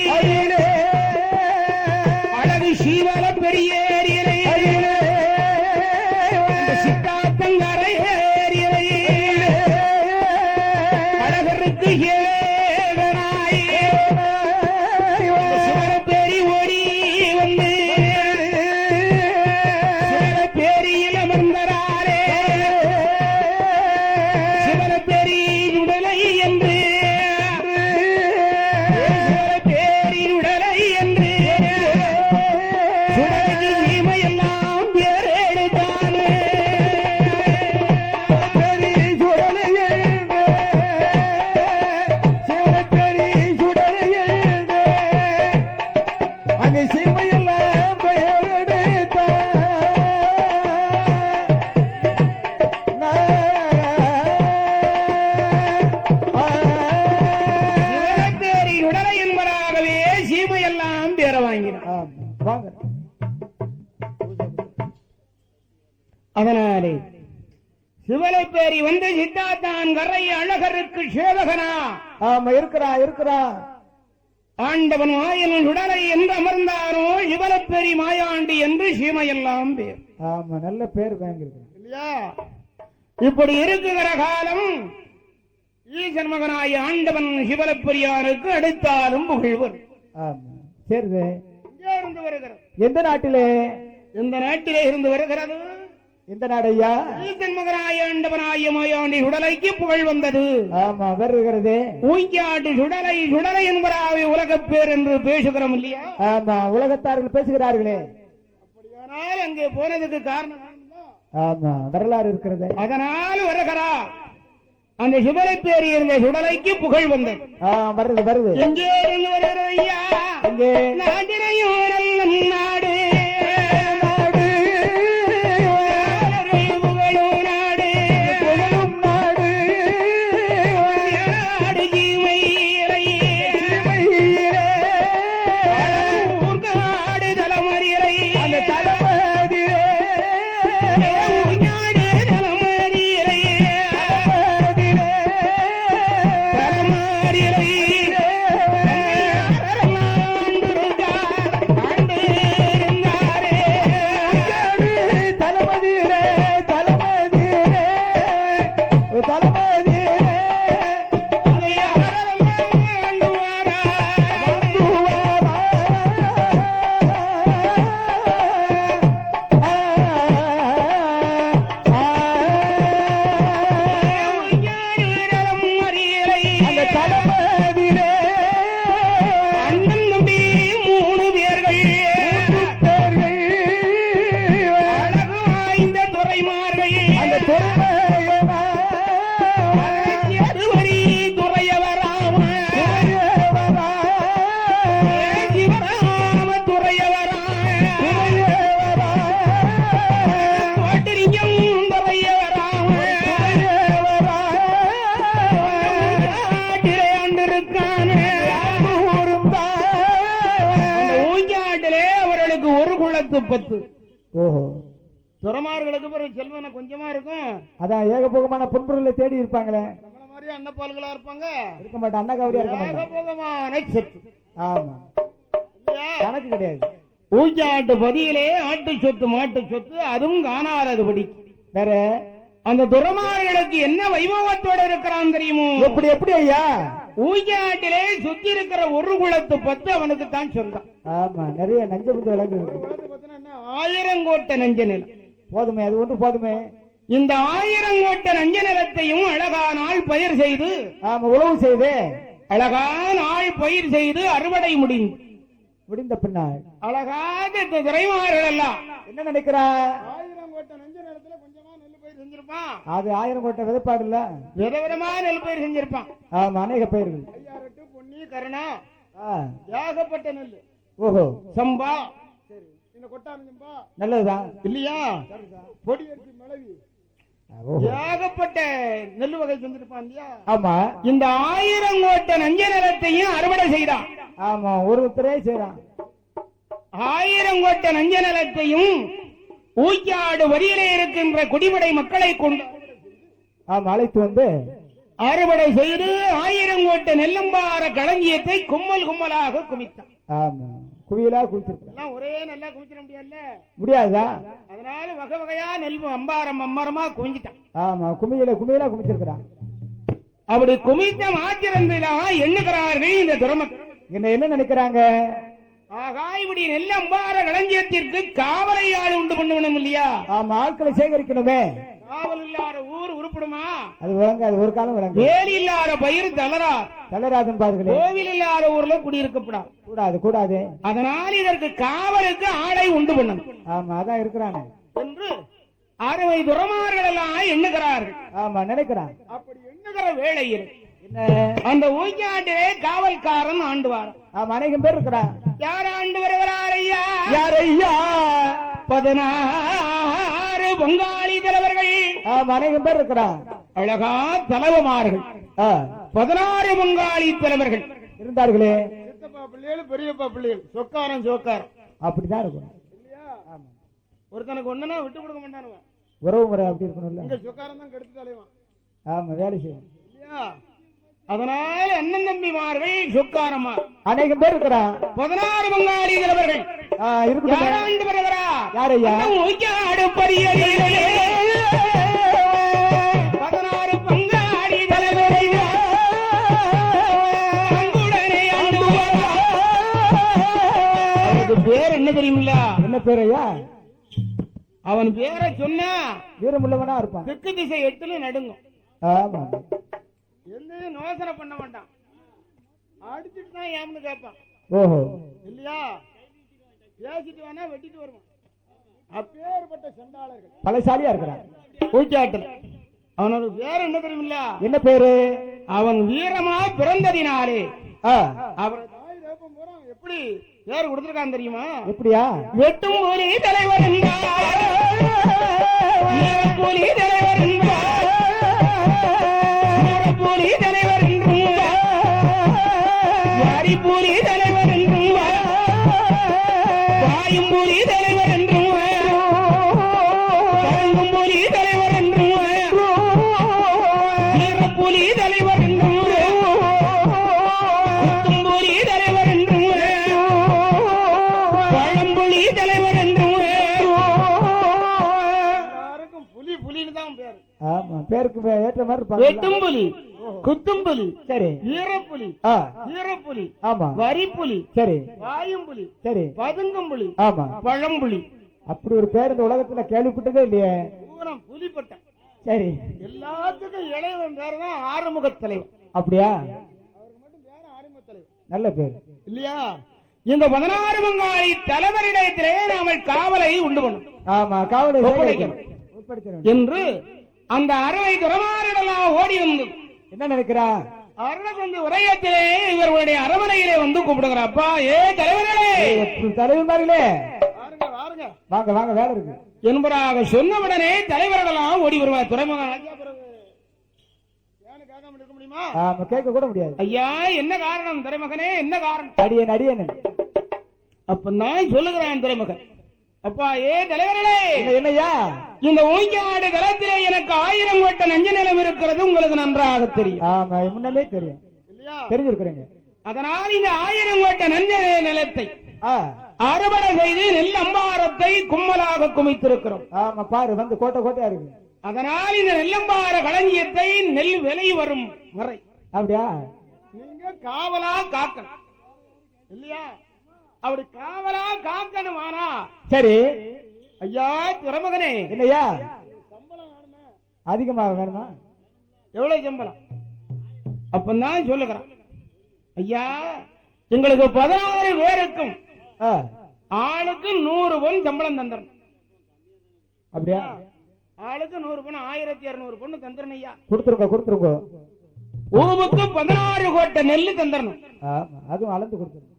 அழகு சீவல பெரியேரியலை சித்தாத்தங்கரை ஏரியலை அழகருக்கு ஏகனாய் சிவனப்பேரி ஓடி வந்து சிவனப்பேரியில் அமர்ந்தராரே சிவனப்பேரி உடலை என்று சிவனப்பேரி உடலை என்று சுடலைக்கு சீமையெல்லாம் பேரெடுத்தானே அதனாலே சிவலைப்பேரி வந்து சித்தாத்தான் கரை அழகருக்கு சேவகனா இருக்கிறா ஆண்டவன் மாயனும் உடலை என்று அமர்ந்தானோ சிவலைப்பேரி மாயாண்டி என்று சீமையெல்லாம் பேர். ஆமா, நல்ல பேர் வாங்கியிருக்கேன் இல்லையா? இப்படி இருக்குகிற காலம் ஈசன் மகனாய் ஆண்டவன் சிவலப்பெரியாருக்கு அடுத்தாலும் புகழ்வர். சரி, எங்கே இருந்து வருகிறது? எந்த நாட்டிலே? எந்த நாட்டிலே இருந்து வருகிறது? எந்த நாடையா? ஈசன் மகனாய் ஆண்டவனாய மாயாண்டி சுடலைக்கு புகழ் வந்தது. ஆமா, வருகிறது. ஊஞ்சாட்டு சுடலை சுடலை என்பதாவே உலகப் பேர் என்று பேசுகிறோம் இல்லையா? ஆமா, உலகத்தார்கள் பேசுகிறார்களே. அப்படியானால் அங்கே போனதுக்கு காரணம் ஆமா, வரலாறு இருக்கிறது. அதனால் வருகிறா அந்த சிவலைப்பேரி இருந்த சுடலைக்கு புகழ் வந்தது. வருது. எங்கே இருந்து வருகிறது ஐயா? எங்கே? நாட்டினையும் நல்ல நாடு துறமார்களுக்கு பிறகு செல்வன கொஞ்சமா இருக்கும். அதான் ஏகபோகமான பொன்பொருளை தேடி இருப்பாங்களே. நம்மள மாதிரி அன்னப்பால்களா இருப்பாங்க, இருக்க மாட்டேன். அண்ணா கவரியா இருக்க மாட்டாங்க. ஏகபோகமான சொத்து. ஆமா, கணக்கு கிடையாது. ஊஞ்சாட்டு பதியிலே ஆட்டு சொத்து மாட்டு சொத்து அதுவும் காணாதபடி வேற. அந்த துறமார்களுக்கு என்ன வைபவத்தோட இருக்கிறான் தெரியுமோ? எப்படி ஐயா? ஊஞ்சாட்டிலே சுத்தி இருக்கிற ஒரு குளத்து பத்து அவனுக்கு தான் சொந்தம். ஆமா, நிறைய நஞ்ச புத்து விளங்கு. 1000 கோட்டை நஞ்ச நிலம் போதுமே, அது ஒன்று போதுமே. இந்த 1000 கோட்டை நஞ்ச நிலத்தையும் அழகானால் பயிர் செய்து உழவு செய்து அழகான நாள் பயிர் செய்து அறுவடை முடிந்த பின்னால் அழகாக இந்த துறைமார்கள் எல்லாம் என்ன நினைக்கிறார்? 1000 கோட்டை நெஞ்ச நேரத்துல கொஞ்சமா நெல் பயிர் செஞ்சிருப்பான். அது 1000 கோட்டை விதைப்பாடு இல்ல, விதவிதமா நெல் பயிர் செஞ்சிருப்பான். ஆமா, அநேக பயிர்கள். ஐயாரெட்டு பொன்னி கருணா ஆ, ஏகப்பட்ட நெல். ஓஹோ, சம்பா சரி, இந்த கொட்டாமிப்பா நல்லதுதான் இல்லையா, பொடி அரிசி மிளவி ஓஹோ, ஏகப்பட்ட நெல் வகை செஞ்சிருப்பான் இல்லையா. ஆமா இந்த 1000 கோட்டை நஞ்ச நிலத்தையும் அறுவடை செய்தான். ஆமா, ஒருத்தரே செய்யறான். 1000 கோட்டை நஞ்ச நிலத்தையும் ஊய்க்காடு வரியிலே இருக்கின்ற குடிமடை மக்களை கொண்டு ஆமா அழைத்து வந்து அறுவடை செய்து 1000 கோட்டை நெல்லம்பார களஞ்சியத்தை கும்மல் கும்மலாக குவித்தான். ஆமா, குவியலா குவிச்சிருக்க எல்லாம் ஒரே நல்லா குமிச்சிட முடியாதுல்ல. முடியாதா? அதனால வகை வகையா நெல் அம்பாரம் அம்மாரமா குவிஞ்சிட்டான். ஆமா, குமியலா குமிச்சிருக்கிறான். அப்படி குமித்த மாத்திரந்தான் எண்ணுகிறார்கள் இந்த துறமக்கள். என்ன நினைக்கிறாங்க? ஆகா, இப்படி நெல் அம்பார களஞ்சியத்திற்கு காவலை ஆள் உண்டு பண்ணணும் இல்லையா. ஆமா, ஆட்களை சேகரிக்கணுமே. காவல் இல்லாத ஊர் உருப்படுமா? அது விளங்க, அது ஒரு காலம் விளங்க. வேலி இல்லாத பயிர் தளரா, தளராதன் பாருங்களே. கோவில் இல்லாத ஊர்ல குடியிருக்கப்படாது. கூடாது. அதனால் இதற்கு காவலுக்கு ஆளை உண்டு பண்ணணும். ஆமா, அதான் இருக்கிறானே என்று அறுவை துறமார்கள் எல்லாம் எண்ணுகிறார்கள். ஆமா, நினைக்கிறான். அப்படி எண்ணுகிற வேளையில் என்ன, அந்த ஊய்க்காட்டிலே காவல்காரன் ஆண்டுவார். ஆமா, அநேகம் பேர் இருக்கிறான். யார் ஆண்டு வருகிறார் ஐயா? யார் ஐயா? 16 பங்காளி தலைவர்கள். ஆமா, அநேகம் பேர் இருக்கிறான். அழகா தலைவமார்கள் 16 பங்காளி தலைவர்கள் இருந்தார்களே. சித்தப்பா பிள்ளைகள் பெரியப்பா பிள்ளைகள் சொக்காரம் சொக்காரம் அப்படிதான் இருக்கும் இல்லையா. ஆமா, ஒருத்தனுக்கு ஒண்ணுனா விட்டு கொடுக்க மாட்டானுவன். உறவு முறை அப்படி இருக்கணும்ல. இங்க சொக்காரம் தான் கெடுத்து தலைவான் ஆமா, வேலை செய்யும் இல்லையா. அதனால அண்ணன் தம்பிமார்கள் சொக்காரமா அநேகம் பேர் இருக்கிறான். 16 பங்காளி தலைவர்கள். இருக்கு. யார் ஆண்டு வருகிறா? யார் ஐயா? ஊய்க்காடு பரியலே 16 பங்காளி தலைவர்கள் தங்குடனே ஆண்டு வருகிறார். அவனுக்கு பேர் என்ன தெரியுமில்ல? என்ன பேர் ஐயா? அவன் பேரை சொன்னா வீரமுள்ளவனா இருப்பான். தெற்கு திசை 8 நடுங்கும். ஆமா, எந்த யோசனை பண்ண மாட்டான். அடிச்சுட்டு தான் ஏம்னு கேட்பான் ஓஹோ, இல்லையா. பேசிட்டு வேணா வெட்டிட்டு வருவான். அப்பேற்பட்ட செண்டாளர்கள் பலசாலியா இருக்கிறான். ஊய்க்காட்டில் அவனோட பேர் என்ன தெரியுமில்ல? என்ன பேரு? அவன் வீரமா பிறந்ததினாலே அவரை தாய் தேப்பம் போறான். எப்படி பேர் கொடுத்திருக்கான் தெரியுமா? எப்படியா? வெட்டும் புலி தலைவர் என்றார், புலி தலைவர் என்றார், புலி தலைவர் என்றும் யாரி புலி தலைவர் என்றும் தாயும் புலி தலைவர் என்றும் கலங்கும் புலி தலைவர் என்றும் புலி தலைவர் என்றும் புலி தலைவர் என்றும் பழம்புலி தலைவர் என்றும் எல்லாருக்கும் புலி புலின்னு தான் பேரு. ஆமா, பேருக்கு ஏற்ற மாதிரி இருப்பாங்க. வெட்டும் புலி, குத்தும் புலி, சரி. வீரப்புலி, ஆ, வீரப்புலி, ஆமா, வரிப்புலி, சரி வாயும் புலி, சரி. பதுங்கும் புலி, ஆமா, பழம்புலி. அப்படி ஒரு பேர் இந்த உலகத்துல கேள்விப்பட்டதே இல்லையே. பூரம் புலிப்பட்டன். சரி, எல்லாத்துக்கும் இளையவன் பேரு தான் ஆறுமுகத் தலைவர். அப்படியா? அவருக்கு மட்டும் பேரு ஆறுமுக தலைவர் நல்ல பேர் இல்லையா. இந்த 16 பங்காளி தலைவரிடத்திலே நாமல் காவலை உண்டு பண்ணும். ஆமா, காவலை ஒப்படைக்கணும். ஒப்படைக்கணும் என்று அந்த அறுவை துறமாரிடலாம் ஓடி வந்து என்ன நினைக்கிறா? அருணகுந்தி உரையத்திலே இவர்களுடைய அரவணையிலே வந்து கூப்பிடுகிறார். அப்பா, ஏ தலைவர்களே, தலைவர்களே வாருங்க வாருங்க வாங்க வாங்க, வேலை இருக்கு என்பதாக சொன்னவுடனே தலைவர்களெல்லாம் ஓடி வருவார். துறைமுகம் ஏன்னு கேட்காம இருக்க முடியுமா? ஆமா, கேட்க கூட முடியாது. ஐயா, என்ன காரணம் துறைமகனே, என்ன காரணம்? அடியன் அடியன் அப்ப நான் சொல்லுகிறேன் துறைமகன். அப்பா, ஏ தலைவர்களே, என்னையா? இந்த ஊய்க்காடு களத்திலே எனக்கு 1000 கோட்டை நஞ்ச நிலம் இருக்கிறது உங்களுக்கு நன்றாக தெரியும். ஆமா, முன்னாலே தெரியும் இல்லையா. தெரிஞ்சிருக்கிறீங்க. அதனால் இந்த 1000 கோட்டை நஞ்ச நிலத்தை அறுவடை செய்து நெல் அம்பாரத்தை கும்மலாக குமித்திருக்கிறோம். ஆமா, பாரு வந்து கோட்டை கோட்டையா இருக்கு. அதனால் இந்த நெல்லம்பார களஞ்சியத்தை நெல் விலை வரும் வரை அப்படியா நீங்க காவலா காக்கணும் இல்லையா. அப்படி காவலா காக்கணுமானா சரி. ஐயா துறைமகனே, இல்லையா? சம்பளம் வேணுமே. அதிகமாக வேணுமா? எவ்வளவு சம்பளம்? அப்பதான் சொல்லுகிறேன். ஐயா எங்களுக்கு 16 பேருக்கும் ஆளுக்கு 100 பொன் சம்பளம் தந்துடணும். அப்படியா? ஆளுக்கு 100 பொன் 1200 பொண்ணு தந்துடணும் ஐயா. கொடுத்துருங்க. ஊருக்கு 16 கோட்டை நெல்லு தந்துடணும். அதுவும் அளந்து கொடுத்துருங்க.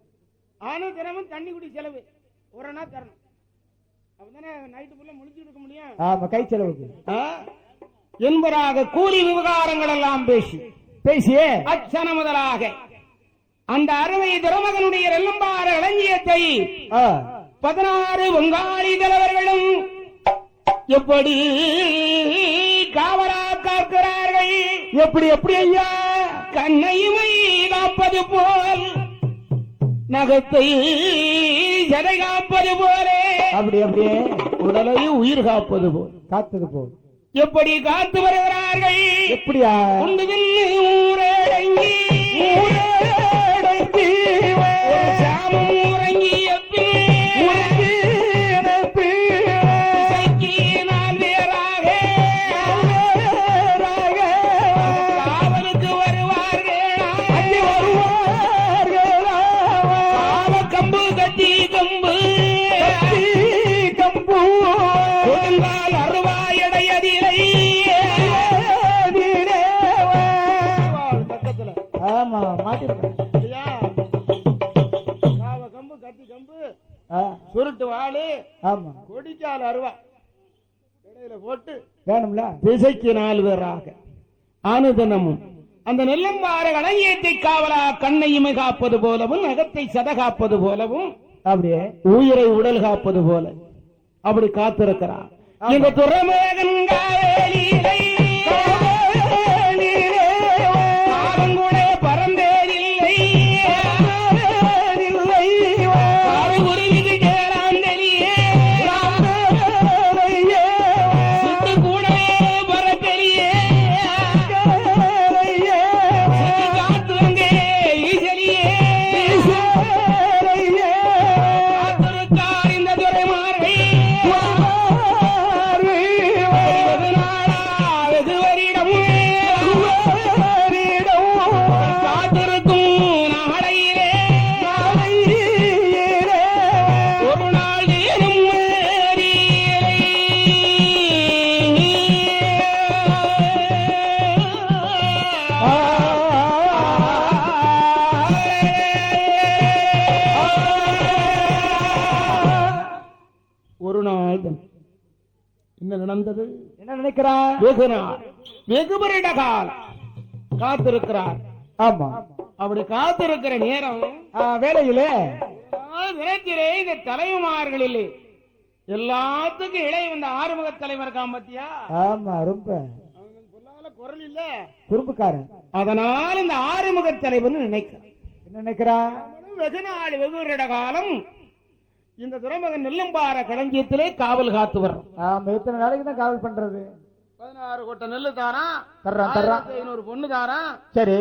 ஆனா தினமும் தண்ணி குடி செலவு ஒரு நாள் தரணும். அப்பதானே நைட்டு ஃபுல்லா முழிச்சு இருக்க முடியும். ஆமா, கை செலவுக்கு என்பதாக கூலி விவகாரங்கள் எல்லாம் பேசியே அச்சன முதலாக அந்த அறுவை திருமகனுடைய வெள்ளம்பார இளஞ்சியத்தை 16 வங்காளி தலைவர்களும் எப்படி காவலா காக்கிறார்கள். எப்படி ஐயா? கண்ணையுமை காப்பது போல் நகத்தை ஜதை காப்பது போலே அப்படியே உடலை உயிர் காப்பது போல் காத்தது போல் எப்படி காத்து வருகிறார்கள். எப்படியா? ஊரடங்கி சாமம் உறங்கிய காவலுக்கு வருவார்கள். கம்பு கட்டி கம்பு கொடுங்கால் அருவாயடையதில்லை. ஆமா, மாட்டிருக்கேன். கம்பு கட்டி கம்பு சுருட்டு வாழு ஆமா, கொடிக்கால் அருவா இடையில போட்டு வேணும்ல. திசைக்கு 4 பேராக அனுதினமும் அந்த நெல்லம்பார களஞ்சியத்தை காவலா கண்ணையுமை காப்பது போலவும் நகத்தை சத காப்பது போலவும் அப்படியே உயிரை உடல் காப்பது போல அப்படி காத்திருக்கிறார். இந்த துறைமுகன் காவேலியிலே கூட பறந்தேனில்லை. ஒரு நாள் என்ன நடந்தது? என்ன நினைக்கிறார்? வெகு நாள் வெகு வருட காலம் காத்திருக்கிறார். ஆமா, அப்படி காத்திருக்கிற நேரம் வேலையிலே விரத்திலே இந்த தலைவமார்களிலே எல்லாத்துக்கும் இளைய வந்த ஆறுமுக தலைவர் காம்பத்தியா. ஆமா, ரொம்ப குரல் இல்ல, குறும்புக்காரன். அதனால் இந்த ஆறுமுக தலைவர் நினைக்க என்ன நினைக்கிறா? வெகு நாள் வெகு வருட காலம் இந்த துறைமுகன் நெல்லம்பார களஞ்சியத்திலே காவல் காத்து வர்றோம். ஆமா, எத்தனை நாளைக்கு தான் காவல் பண்றது? 16 கோட்டை நெல்லு தாரா தர்றான் 500 பொண்ணு தாரா. சரி,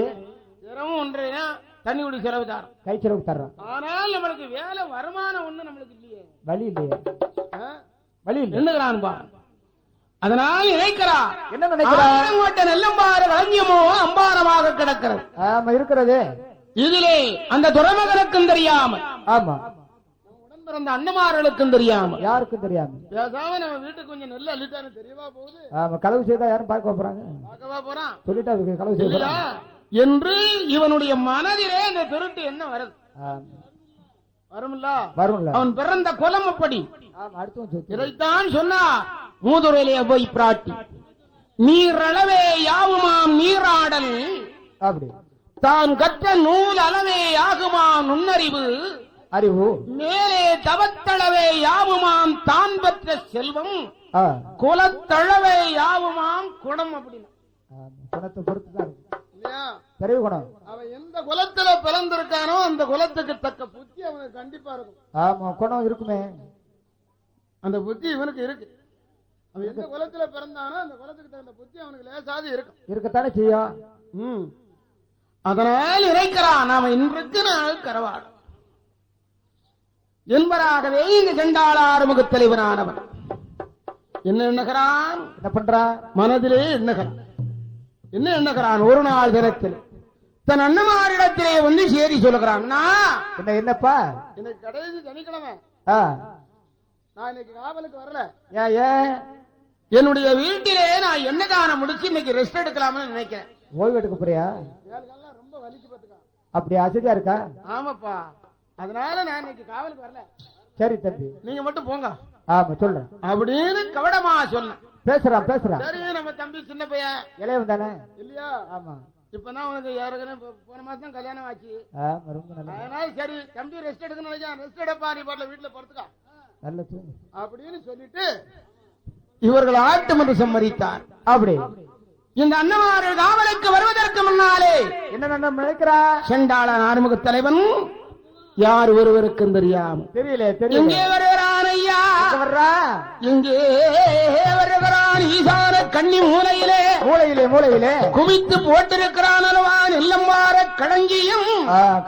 தினமும் 1.5 தண்ணி குடி செலவு தாரம். கை செலவுக்கு தர்றான். ஆனால் நம்மளுக்கு வேலை வருமானம் ஒண்ணு நம்மளுக்கு இல்லையே, வழி இல்லையே, வழி இல்லை. என்னங்கிறான் பா. அதனால் நினைக்கிறா என்ன நினைக்கிறா? நெல்லம்பார களஞ்சியமோ அம்பாரமாக கிடக்கிறது. ஆமா, இருக்கிறது. இதிலே அந்த துறைமுகனுக்கும் தெரியாமல், ஆமா, உடன் பிறந்த அண்ணமார்களுக்கும் தெரியாமல், யாருக்கும் தெரியாம பேசாம நம்ம வீட்டுக்கு கொஞ்சம் நெல் அள்ளிட்டான்னு தெரியவா போகுது. ஆமா, களவு செய்தா யாரும் பார்க்க போறாங்க? பார்க்கவா போறான் சொல்லிட்டா களவு செய்தா என்று இவனுடைய மனதிலே இந்த திருட்டு என்ன வருது? வரும்ல, வரும்ல. அவன் பிறந்த குலம் அப்படி. அடுத்து இதைத்தான் சொன்னா மூதுரையிலே போய் பிராட்டி நீரளவே யாவுமாம் நீராடல், அப்படி தான் கற்ற நூல் அளவே யாகுமாம் நுண்ணறிவு, அறிவு மேலே தவத்தளவே யாவுமாம் தான் பெற்ற செல்வம், குலத்தளவே யாவுமாம் குணம். அப்படின்னு குணத்தை பொறுத்துதான் இல்லையா? தெரிவு குணம். அவன் எந்த குலத்துல பிறந்திருக்கானோ அந்த குலத்துக்கு தக்க புத்தி அவனுக்கு கண்டிப்பா இருக்கும். ஆமா, குணம் இருக்குமே, அந்த புத்தி இவனுக்கு இருக்கு. அவன் எந்த குலத்துல பிறந்தானோ அந்த குலத்துக்கு தகுந்த புத்தி அவனுக்கு லேசாது இருக்கும். இருக்கத்தானே செய்யும். அதனால் இறைக்கிறான் நாம இன்றைக்கு நாள் கரவாடு என்பதாகவே இங்கு செண்டாள ஆறுமுக தலைவனானவன் என்ன எண்ணுகிறான்? என்ன பண்றான்? மனதிலே எண்ணுகிறான். என்ன எண்ணுகிறான்? ஒரு நாள் தினத்தில் தன் அண்ணமாரிடத்திலே வந்து சேரி சொல்லுகிறாங்கன்னா என்னப்பா இன்னைக்கு கடைசி சனிக்கிழமை நான் இன்னைக்கு காவலுக்கு வரல. ஏன் என்னுடைய வீட்டிலே நான் என்ன தானம் முடிச்சு இன்னைக்கு ரெஸ்ட் எடுக்கலாம்னு நினைக்கிறேன். ஓய்வு எடுக்க போறியா? வேலைகள்லாம் ரொம்ப வலிச்சு பாத்துக்கா. அப்படி அசதியா இருக்கா? ஆமாப்பா, அதனால நான் இன்னைக்கு காவலுக்கு வரல. சரி தம்பி, நீங்க மட்டும் போங்க. ஆமா சொல்றேன் அப்படின்னு கவடமா சொன்ன. பேசுறான் சரி, நம்ம தம்பி சின்ன பையன் இளையவன் தானே இல்லையா? ஆமா. இப்பதான் உனக்கு ஏற்கனவே போன மாசம் கல்யாணம் ஆச்சு. ரொம்ப நல்லது. அதனால சரி தம்பி ரெஸ்ட் எடுக்கணும்னு நினைச்சேன். ரெஸ்ட் எடுப்பா, நீ பாட்டுல வீட்டுல படுத்துக்கா நல்ல தூங்கு அப்படின்னு சொல்லிட்டு இவர்கள் ஆட்டம் என்று சம்மதித்தார். அப்படி இந்த அண்ணமார்கள் காவலுக்கு வருவதற்கு முன்னாலே என்ன நினைக்கிறா? செண்டாளன் ஆறுமுக தலைவன் யார் ஒருவருக்கும் தெரியாம தெரியல இங்கே வருகிறான் ஐயா, வர்றா இங்கே வருகிறான் ஈசான கண்ணி மூலையிலே மூளையிலே குவித்து போட்டிருக்கிறான் அல்லவா நெல்லம்மார களஞ்சியம்.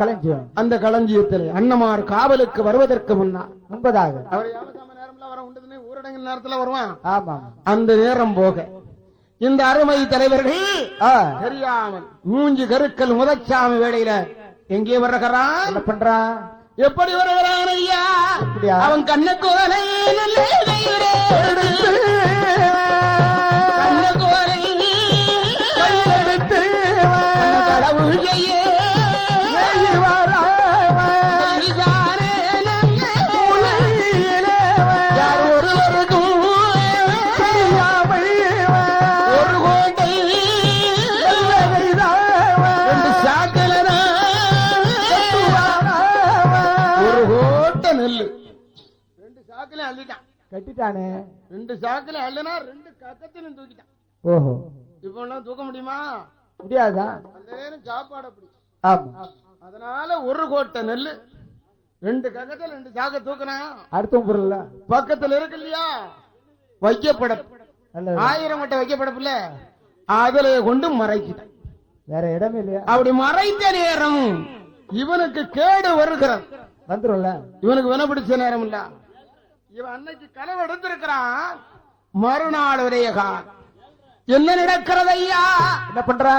களஞ்சியம். அந்த களஞ்சியத்தில் அண்ணமார் காவலுக்கு வருவதற்கு முன்பதாக அவர் ஏமசாம நேரம்ல வர உண்டுதுன்னு ஊரடங்கு நேரத்துல வருவான். ஆமா. அந்த நேரம் போக இந்த அருமை தலைவர்கள் தெரியாமல் மூஞ்சி கருக்கல் முதச்சாமி வேளையில எங்கே வருகிறான்? என்ன பண்றான்? எப்படி வருகிறான் ஐயா? அவன் கண்ணக்கோலை கண்ணக்கோலை கடவுள் செய்ய கட்டிட்டானே. 2 சாக்குல அள்ளனா 2 கக்கத்திலும் தூக்கிட்டான். ஓஹோ, இப்ப எல்லாம் தூக்க முடியுமா? முடியாதா? அந்த நேரம் சாப்பாடு அப்படி. ஆமா. அதனால 1 கோட்டை நெல்லு 2 கக்கத்துல 2 சாக்க தூக்கினா அடுத்த பொருள் பக்கத்துல இருக்கு இல்லையா வைக்கப்படப்பு, 1000 மட்டை வைக்கப்படப்புல அதுல கொண்டு மறைச்சிட்டான். வேற இடமே இல்லையா? அப்படி மறைந்த நேரம் இவனுக்கு கேடு வருகிறது. வந்துரும்ல, இவனுக்கு வின பிடிச்ச நேரம் இல்ல. இவன் அன்னைக்கு கனவு எடுத்திருக்கிறான். மறுநாள் உடைய என்ன நடக்கிறது ஐயா? என்ன பண்றா?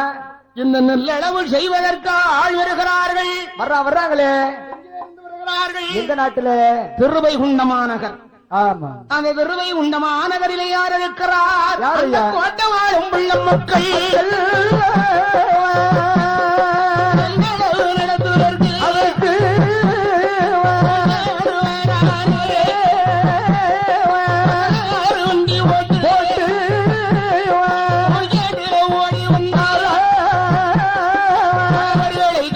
இந்த நெல்லளவு செய்வதற்கு ஆள் வருகிறார்கள். வர்றாங்களே. வருகிறார்கள். எந்த நாட்டுல? திருவைகுண்ட மாநகர். ஆமா. அந்த திருவைகுண்ட மாநகரிலே யார் இருக்கிறார்? யாரையா? கோட்டை வாழும் பிள்ளை மக்கள் நடத்துவதற்கு அதற்கு ஓடி வந்தார்.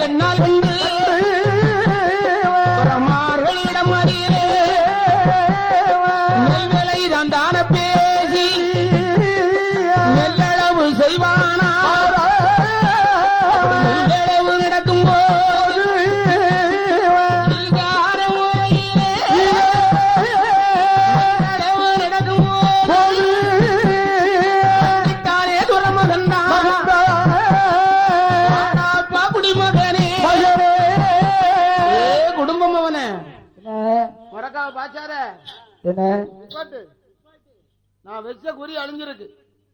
கண்ணால் கண்டு மார்களிடம் அறியே நெல்களை தான் தான பேசி நெல்லளவு செய்வானா? நெல்லளவு நடக்கும் போது நெல்லளவு நடக்கும் போது தானே துறமகன் தாப்பா குடிமகனே குடும்பம் அவனே மொடக்காவ பாச்சார என்ன பாட்டு நான் வச்ச குறி அழிஞ்சிருக்கு.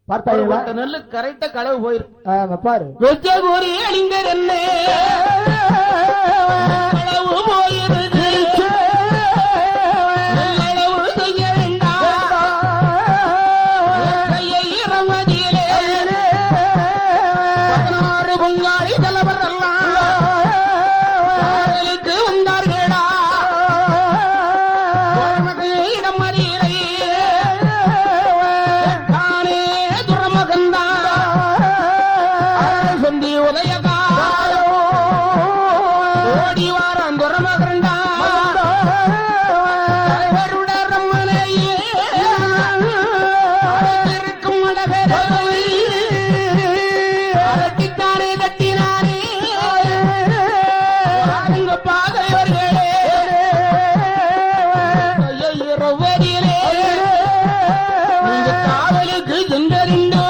பார்த்தாங்களா? நெல்லு கரெக்டா களவு போயிருக்கு. பாரு, வெச்ச கூறி அழிந்தர் என்ன களவு போயிருக்கு. நெல்லளவு செய்ய வேண்டாம் கையை இறமதியிலே 16 பொங்காளி தலைவர் எல்லாம் காவலுக்கு வந்தார்களா? இடம் அறியலை தானே துறமகன்தான் சொந்தி உதயகாலம் ஓடி வாரான் துறமகன்தான் தலைவருட ரம்மனையே இருக்கும் அழகரை அதட்டித்தானே தட்டினானே அங்க பாதையவர்களே இரவரிலே நீங்க காவலுக்கு சென்றறிந்தோ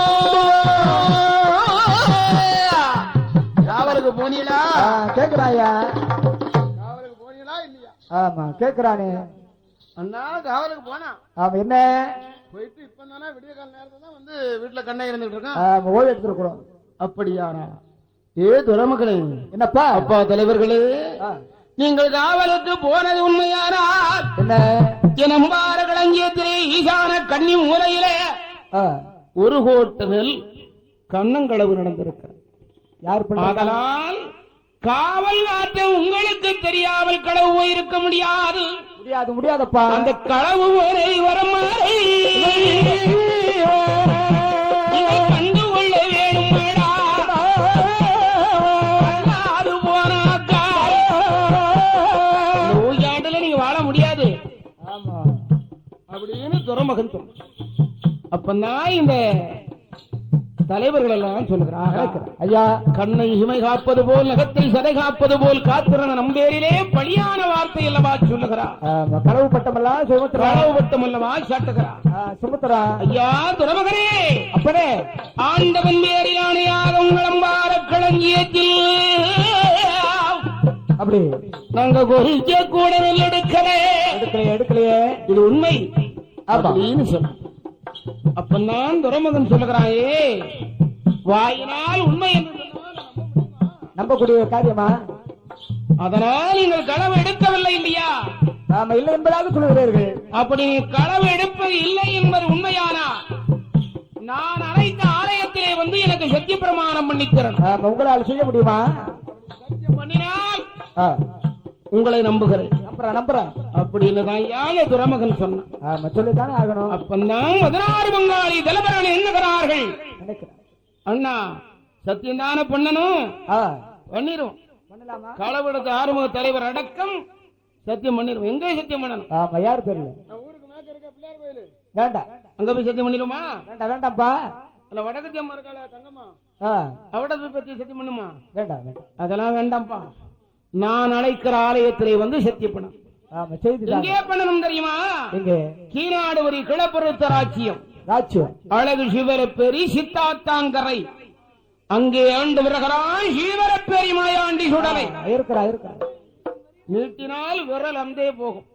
காவலுக்கு போனீங்களா? கேக்குறாயா? காவலுக்கு போனீங்களா இல்லையா? ஆமா, கேக்குறானே. அண்ணா காவலுக்கு போனா ஆமா. என்ன போயிட்டு இப்ப தானே விடிய கால நேரத்துல தான் வந்து வீட்டுல கண்ணை இருந்துட்டு இருக்கான். ஓய்வு எடுத்துருக்குறோம். அப்படியானா துறமக்களே, என்னப்பா அப்பா தலைவர்களே, நீங்கள் காவலுக்கு போனது உண்மையானால் என்ன என் அம்பார களஞ்சியத்திலே ஈசான கன்னி மூலையிலே ஒரு ஹோட்டலில் கண்ணங்களவு நடந்திருக்கிறது. யார் அதனால் காவல் ஆற்ற உங்களுக்கு தெரியாமல் களவு போயிருக்க முடியாது. முடியாதப்பா. அந்த களவு வரை வரமாறை கண்டு கொள்ள வேணும். அது போனாக்கா நோயாண்டுல நீங்க வாழ முடியாது அப்படின்னு துறமகன் சொன்ன. அப்பதான் இந்த தலைவர்கள் எல்லாம் சொல்லுகிறாங்க, ஐயா கண்ணை இமை காப்பது போல் நகத்தை சதை காப்பது போல் காத்திருந்த நம்பேரிலே பழியான வார்த்தை அல்லவா சொல்லுகிறார். களவு பட்டமல்லா களவு பட்டம் அல்லவா சாட்டுகிறார். சுமத்துறா ஐயா துறமகனே, அப்பனே ஆண்டவன் வேறியானையாக உங்களம்பார களஞ்சியத்தில் அப்படி நாங்க குறிச்ச கூட எடுக்கலையே இது உண்மை அப்படின்னு சொன்ன. அப்ப நான் துறமகன் சொல்லுகிறாயே, வாயினால் உண்மை என்று நம்பக்கூடிய காரியமா? அதனால் நீங்கள் களவு எடுக்கவில்லை இல்லையா? நாம இல்லை என்பதாக சொல்லுகிறீர்கள். அப்படி களவு எடுப்பது இல்லை என்பது உண்மையானா நான் அழைத்த ஆலயத்திலே வந்து எனக்கு சத்திய பிரமாணம் பண்ணிக்கிறேன். உங்களால் செய்ய முடியுமா? சத்தியம் பண்ணினால் உங்களை நம்புகிறேன். நம்புறேன் அப்படின்னு தான் யானை துறமகன் சொன்னான். சொல்லித்தானே ஆகணும். அப்பந்தான் 16 பங்காளி தலைவர்கள் எண்ணுகிறார்கள். அண்ணா சத்தியம் தானே பண்ணணும், பண்ணிரும். களவெடுத்த ஆறுமுக தலைவர் அடக்கம் சத்தியம் பண்ணிரும். எங்க சத்தியம் பண்ணணும்? யாரு தெரியல. வேண்டாம், அங்க போய் சத்தியம் பண்ணிருமா? வேண்டாம்ப்பா. இல்ல வடக்கு அம்மா இருக்காள தங்கம்மா, அவட பத்தி சத்தியம் பண்ணுமா? வேண்டாம், அதெல்லாம் வேண்டாம்ப்பா. நான் அழைக்கிற ஆலயத்திலே வந்து சத்தியம் பண்ணணும். எங்கே பண்ணணும் தெரியுமா? கீநாடு ஒரு கிளப்பருத்த ராஜ்யம், அழகு சிவரப்பேரி சித்தாத்தாங்கரை, அங்கே ஆண்டு வருகிறான் சிவரப்பேரி மாயாண்டி சுடலை. நீட்டினால் விரல் அந்தே போகும்.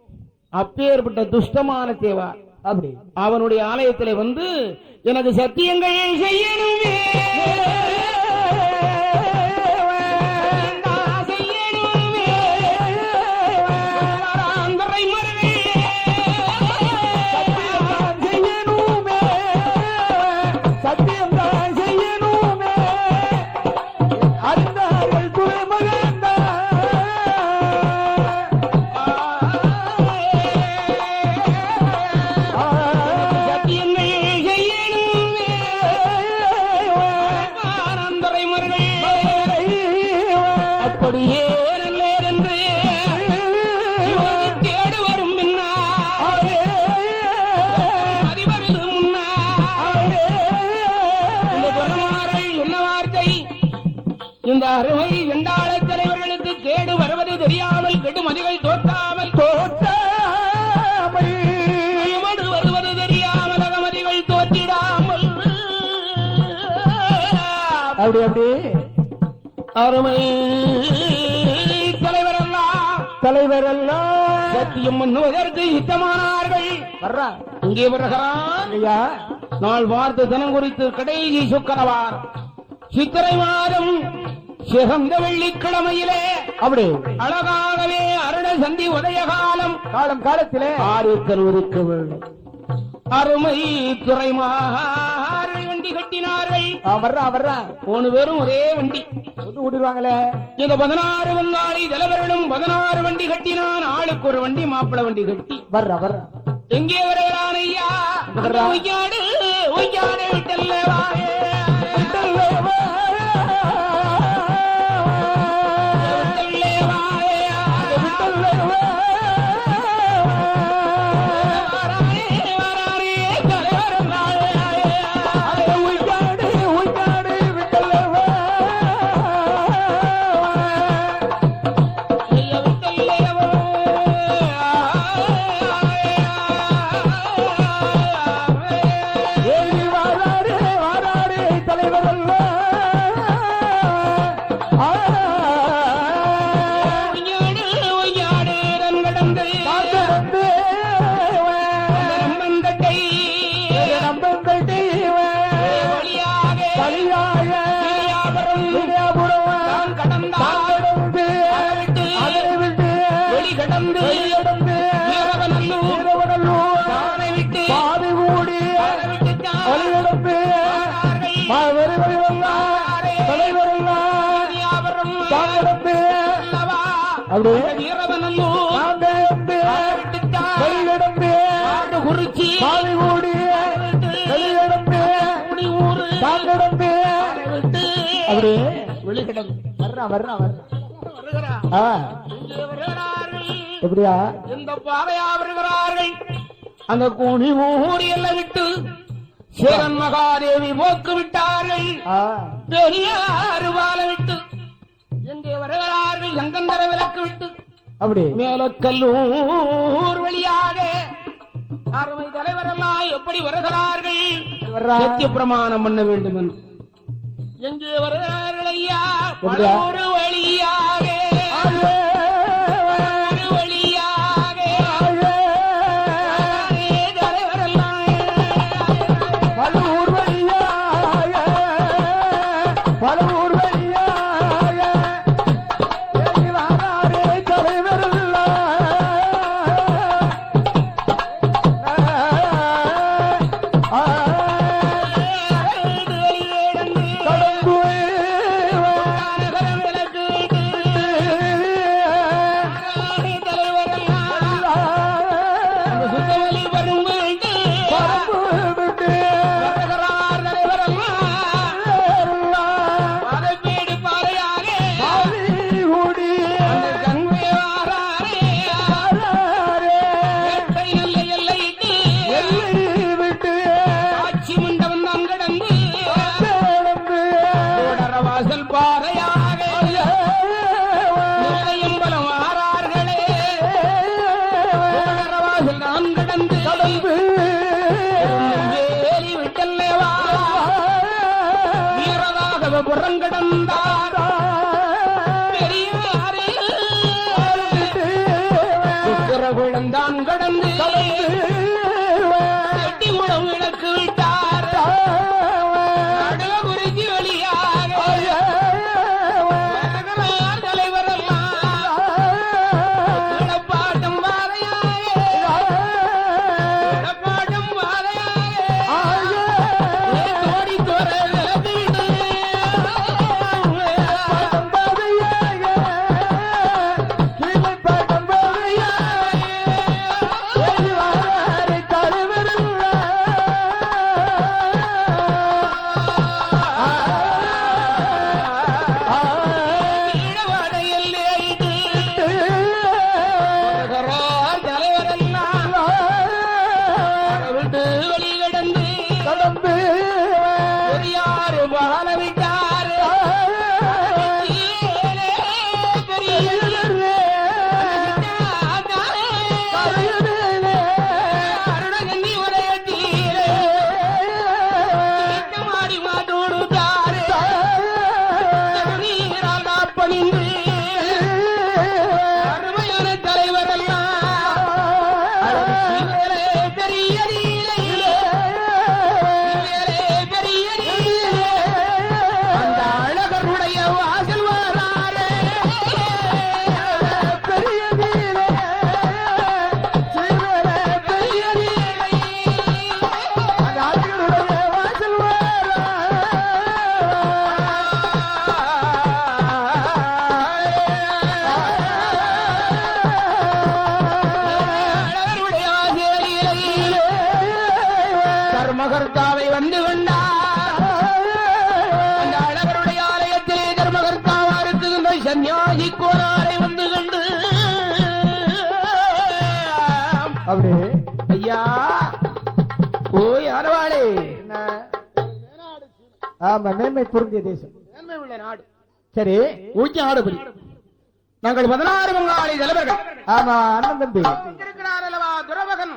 அப்பேற்பட்ட துஷ்டமான தேவா அப்படி அவனுடைய ஆலயத்திலே வந்து எனக்கு சத்தியங்கள் செய்யணுமே இந்த அறுவை வெண்டாள தலைவர்களுக்கு கேடு வருவது தெரியாமல் கெடுமதிகள் தோற்றாமல் வருவது தெரியாமல் அகமதிகள் தோற்றிடாமல் அப்படி அப்படி அருமை தலைவரெல்லாம் சத்தியம் பண்ணுவதற்கு யுத்தமானார்கள். இங்கே வருகிறான் நாள் வார்த்தை தினம் குறித்து கடைசி சுக்கரவாரம் சித்திரை மாதம் சிறந்த வெள்ளிக்கிழமையிலே அப்படி அழகாகவே அருண சந்தி உதய காலத்திலே ஆறுக்கல் ஒதுக்க வேண்டும். அருமை துறைமாறு வண்டி கட்டினார்கள். மூணு பேரும் ஒரே வண்டி விடுவாங்களே. இந்த 16 வங்காளி தலைவர்களும் 16 வண்டி கட்டினான். ஆளுக்கு ஒரு வண்டி மாப்பிள வண்டி கட்டி வர்ற எங்கே வருகிறான் ஐயா? ஒய்யாடு விட்டல்லவாயே வாராரு வித்யாபுரம் தான் கடந்தார் அதை விட்டு வெளி கடந்து வீரவநல்லூர் தானை விட்டு பாதி கூடி வழிநடந்து அப்படியே வீரவநல்லூர் வெளிநடந்து குறிச்சி பாதி கூடி வெளிநடந்து தாங்கடந்து அப்படியே வெளிக்கிடந்து வர்றான் எப்படியா இந்த பாதையா வருகிறார்கள் அந்த கூணி ஊர் எல்லாம் விட்டு சேரன் மகாதேவி போக்கு விட்டார்கள் பெரியாறு வாழ விட்டு எங்கே வருகிறார்கள் சங்கந்தர விளக்கு விட்டு அப்படி மேலக்கல்லூர் வழியாக அருமை தலைவரெல்லாம் எப்படி வருகிறார்கள் சத்திய பிரமாணம் பண்ண வேண்டும் என்று எங்கே வருகிறார்கள் ஐயா ஒரு வழியாக குழந்தான் கடந்து கட்டி உணவு விளக்கு விட்டார் குறிச்சி வழியாக தலைவரெல்லாம் பாட்டம் பாதையாடும் பாதையாக தோடி தோற தர்மகர்த்தாவை வந்து கொண்டார். அந்த அழகருடைய ஆலயத்திலே தர்மகர்த்தாவா இருக்குகின்ற சன்னியாசி கோராரை வந்து கண்டு அப்படி ஐயா ஓய் அரவாளே ஆமா மேன்மை பொருந்திய தேசம், மேன்மை உள்ள நாடு. சரி ஊக்கி ஆடுபடி நாங்கள் 16 பங்காளி தலைவர்கள். ஆமா அண்ணன் தம்பி இருக்கிறார் அல்லவா துரபகன்,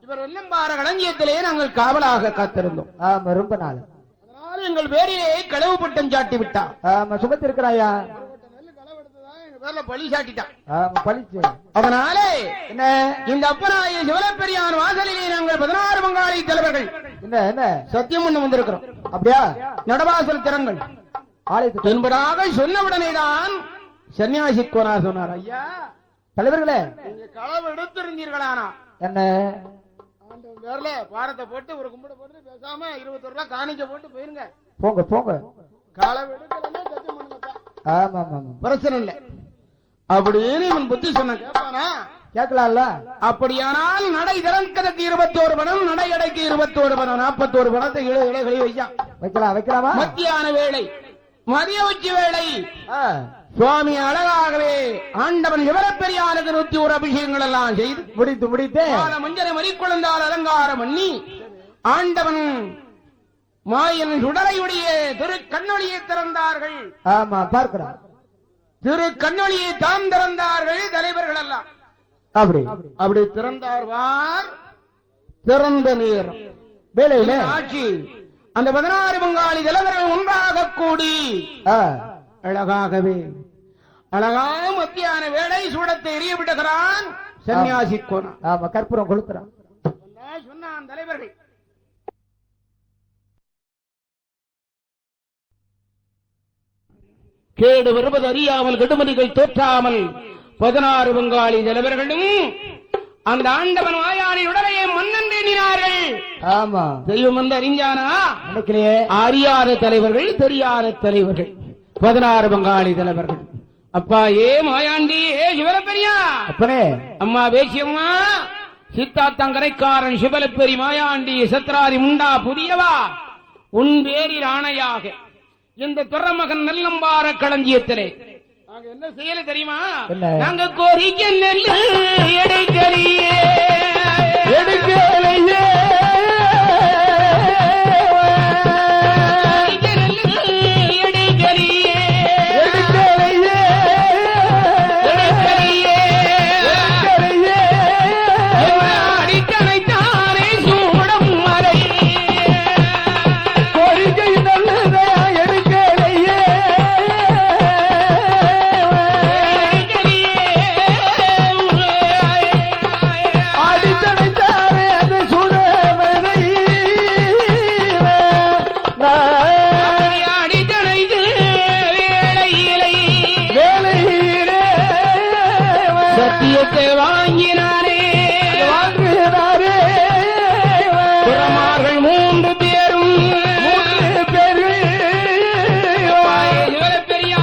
இவர் வெள்ளம்பார களஞ்சியத்திலே நாங்கள் காவலாக காத்திருந்தோம். ஆமா ரொம்ப நாள். அதனால எங்கள் பேரிலே களவு பட்டம் சாட்டி விட்டான். ஆமா சுமத்திருக்கிறாயா, பழி சாட்டிட்டான். ஆமா பழிச்சு. அதனாலே என்ன இந்த அப்பனாய சிவலப்பெரியான் வாசலிலே நாங்கள் 16 பங்காளி தலைவர்கள் என்ன என்ன சத்தியம் பண்ண வந்திருக்கிறோம். அப்படியா? நடவாசல் திறங்கள் ஆலயத்துக்கு என்பதாக சொன்னவுடனேதான் சன்னியாசி கோனார் சொன்னார், ஐயா தலைவர்களே நீங்க களவு எடுத்திருந்தீர்களானா என்ன ஆண்டவன் பேர்ல பாரத்தை போட்டு ஒரு கும்பிட போட்டு பேசாம 21 ரூபாய் காணிக்க போட்டு போயிருங்க. போங்க போங்க. களவு எடுக்கலன்னா சத்தியம் பண்ணுங்கப்பா. ஆமா ஆமா பிரச்சனை இல்லை அப்படின்னு இவன் புத்தி சொன்ன கேட்பானா? கேட்கலாம்ல. அப்படியானால் நடை திறக்கிறதுக்கு 21 பணம், நடை அடைக்கு 21 பணம், 41 பணத்தை இடைகளை வையா வைக்கலாமா? மத்தியான வேளை, மதிய உச்சி வேளை சுவாமி அழகாகவே ஆண்டவன் சிவரப்பெரியாருக்கு 101 அபிஷேகங்கள் எல்லாம் செய்து முடித்து மஞ்சளை மறிக்குழந்தால் அலங்காரம் பண்ணி ஆண்டவன் மாயன் சுடலையுடைய திரு கண்ணொளியை திறந்தார்கள். ஆமா பார்க்கிறார். திரு கண்ணொளியை தான் திறந்தார்கள் தலைவர்கள் எல்லாம். அப்படி திறந்தார்வார். திறந்த நேரம் வேலையில ஆட்சி அந்த 16 பங்காளி தலைவர்கள் ஒன்றாக கூடி அழகாகவே அழகாக மத்தியான வேளை சூடத்தை எரிய விடுகிறான் சன்னியாசி கோனார். ஆமா கற்பூரம் கொளுத்துறான் சொன்னான் தலைவர்கள். கேடு வருவது அறியாமல் கெடுமதிகள் தோற்றாமல் 16 பங்காளி தலைவர்களும் அந்த ஆண்டவன் வாயாடி உடலையே மன்னன் எண்ணினார்கள். ஆமா தெய்வம் வந்து அறிஞ்சானா? நினைக்கலையே. அறியாத தலைவர்கள், தெரியாத தலைவர்கள் 16 பங்காளி தலைவர்கள். அப்பா ஏ மாயாண்டி, ஏ சிவரப்பெரியா, அப்பனே அம்மா வேசியம்மா, சித்தாத்தங்கரைக்காரன் சிவலப்பெரி மாயாண்டி சத்ராரி முண்டா புதியவா, உன் பேரில் ஆணையாக இந்த துறமகன் நெல்லம்பார களஞ்சியத்திலே நாங்க என்ன செய்யல தெரியுமா? என்ன? நாங்க கோரிக்கை நெல் எடுக்கலையே வாங்கினாரே புறமார்கள் 3 பேரும் பெரியா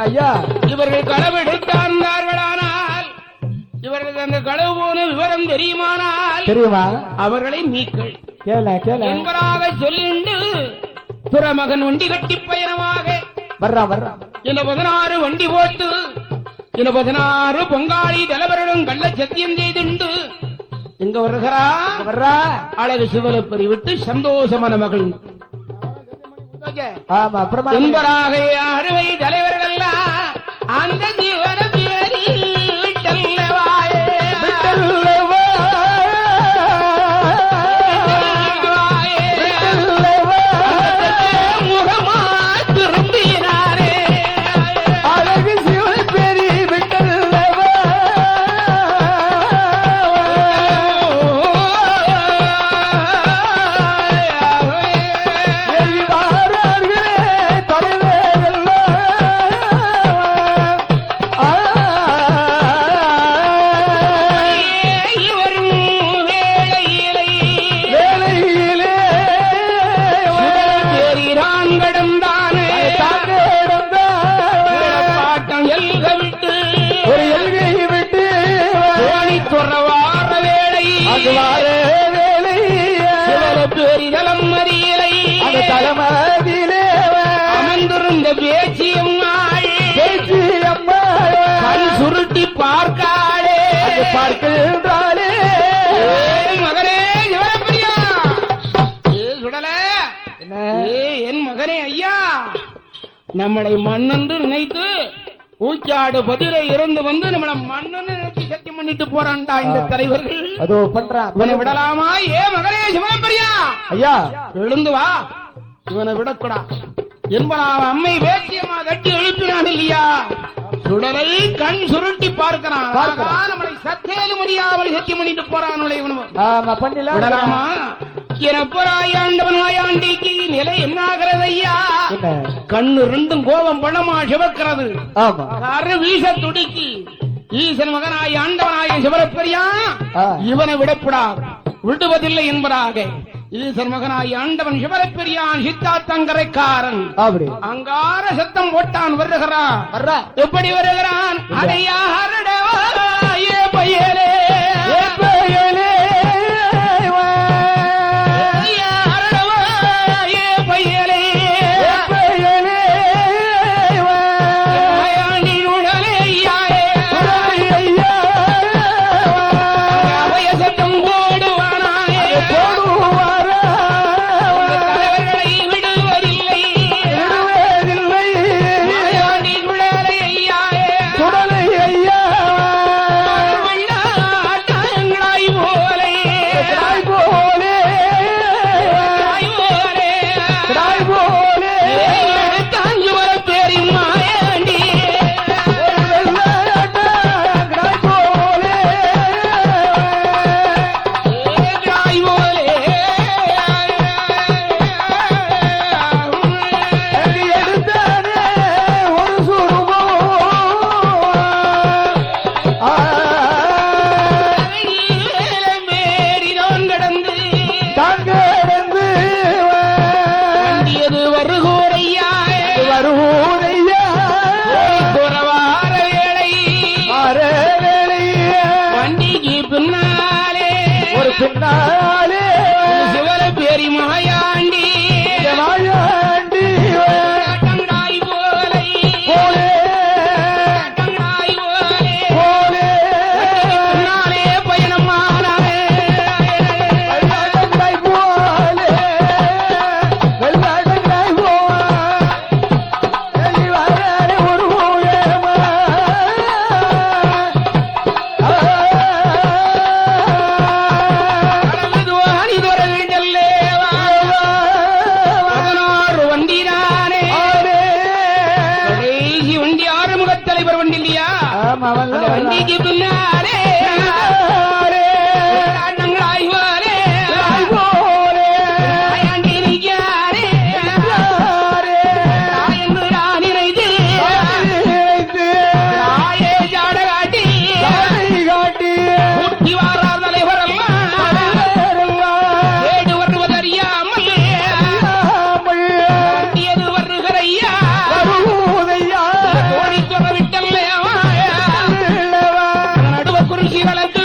ஐயா இவர்கள் களவெடுத்தார்களானால் இவர்கள் அந்த களவு போன விவரம் தெரியுமா அவர்களை நீக்கள் என்பதாக சொல்லிண்டு துறமகன் வண்டி கட்டி பயணமாக வர்றா இந்த 16 வண்டி போட்டு இந்த 16 பொங்காளி தலைவர்களும் கள்ள சத்தியம் செய்துண்டு எங்க வர்றா அழகு சிவலப்பெரி விட்டு சந்தோஷமான மகள் என்பதாக அறுவை தலைவர்கள் அந்த ஜீவன பேரி முகமா திரும்பினாரே அழகு சிவபெரி தலைமதியிலே அமர்ந்திருந்த பேச்சியம்மாள் கண் சுருட்டி பார்க்காளே பார்க்கின்றாளே மகனே சிவப்பிரியா சுடல என் மகனே ஐயா நம்மளை மண்ணென்று நினைத்து ஊச்சாடு பதிலை இருந்து வந்து நம்மள மண்ணன்னு நினைச்சு சத்தியம் பண்ணிட்டு போறான்டா இந்த தலைவர்கள். அதோ பண்றான் இவனை விடலாமா? ஏ மகனே சிவப்பிரியா ஐயா எழுந்து வா, இவனை விடக்கூடா என்பன அம்மை வேச்சியமா கட்டி எழுப்பினான் இல்லையா? சுடலை கண் சுருட்டி பார்க்கிறான். நம்மளை சத்தேது முடியாமல் சத்தியம் பண்ணிட்டு போறான். விடலாமா? எனப்பராய் ஆண்டவன் ஆயாண்டிக்கு நிலை என்னாகிறது ஐயா? கண்ணு ரெண்டும் கோபம் பணமா சிவக்கிறது. கரு வீச துடிக்கி ஈசன் மகனாய் ஆண்டவனாய சிவரப்பெரியா இவனை விடப்படாது விடுவதில்லை என்பதாக ஈசன் மகனாய் ஆண்டவன் சிவரப்பெரியான் சித்தாத்தங்கரைக்காரன் அங்கார சத்தம் போட்டான். வருகிறான். எப்படி வருகிறான்? அடையாரடே பையலே பின்னாலே சிவர பேரி மாயாண்டி மாயாண்டி கங்காய் போலே போலே கங்காய் போலே போலே பின்னாலே பயணமானாலே கங்காய் போலே கங்காய் போலே வாரே ஒரு ஓயமா வண்டிக்கு பின்னாலே நங்காய் போலே ஆயாண்டி நிற்காரே என்று நான் நினைத்து ஆயே ஜாட காட்டி ஊட்டி வாரார் தலைவரெல்லாம் ஏடு வருவதறியாமல் வண்டியது வருகிறையா கோடி தொட விட்டல்லையா குறிச்சி வளர்த்து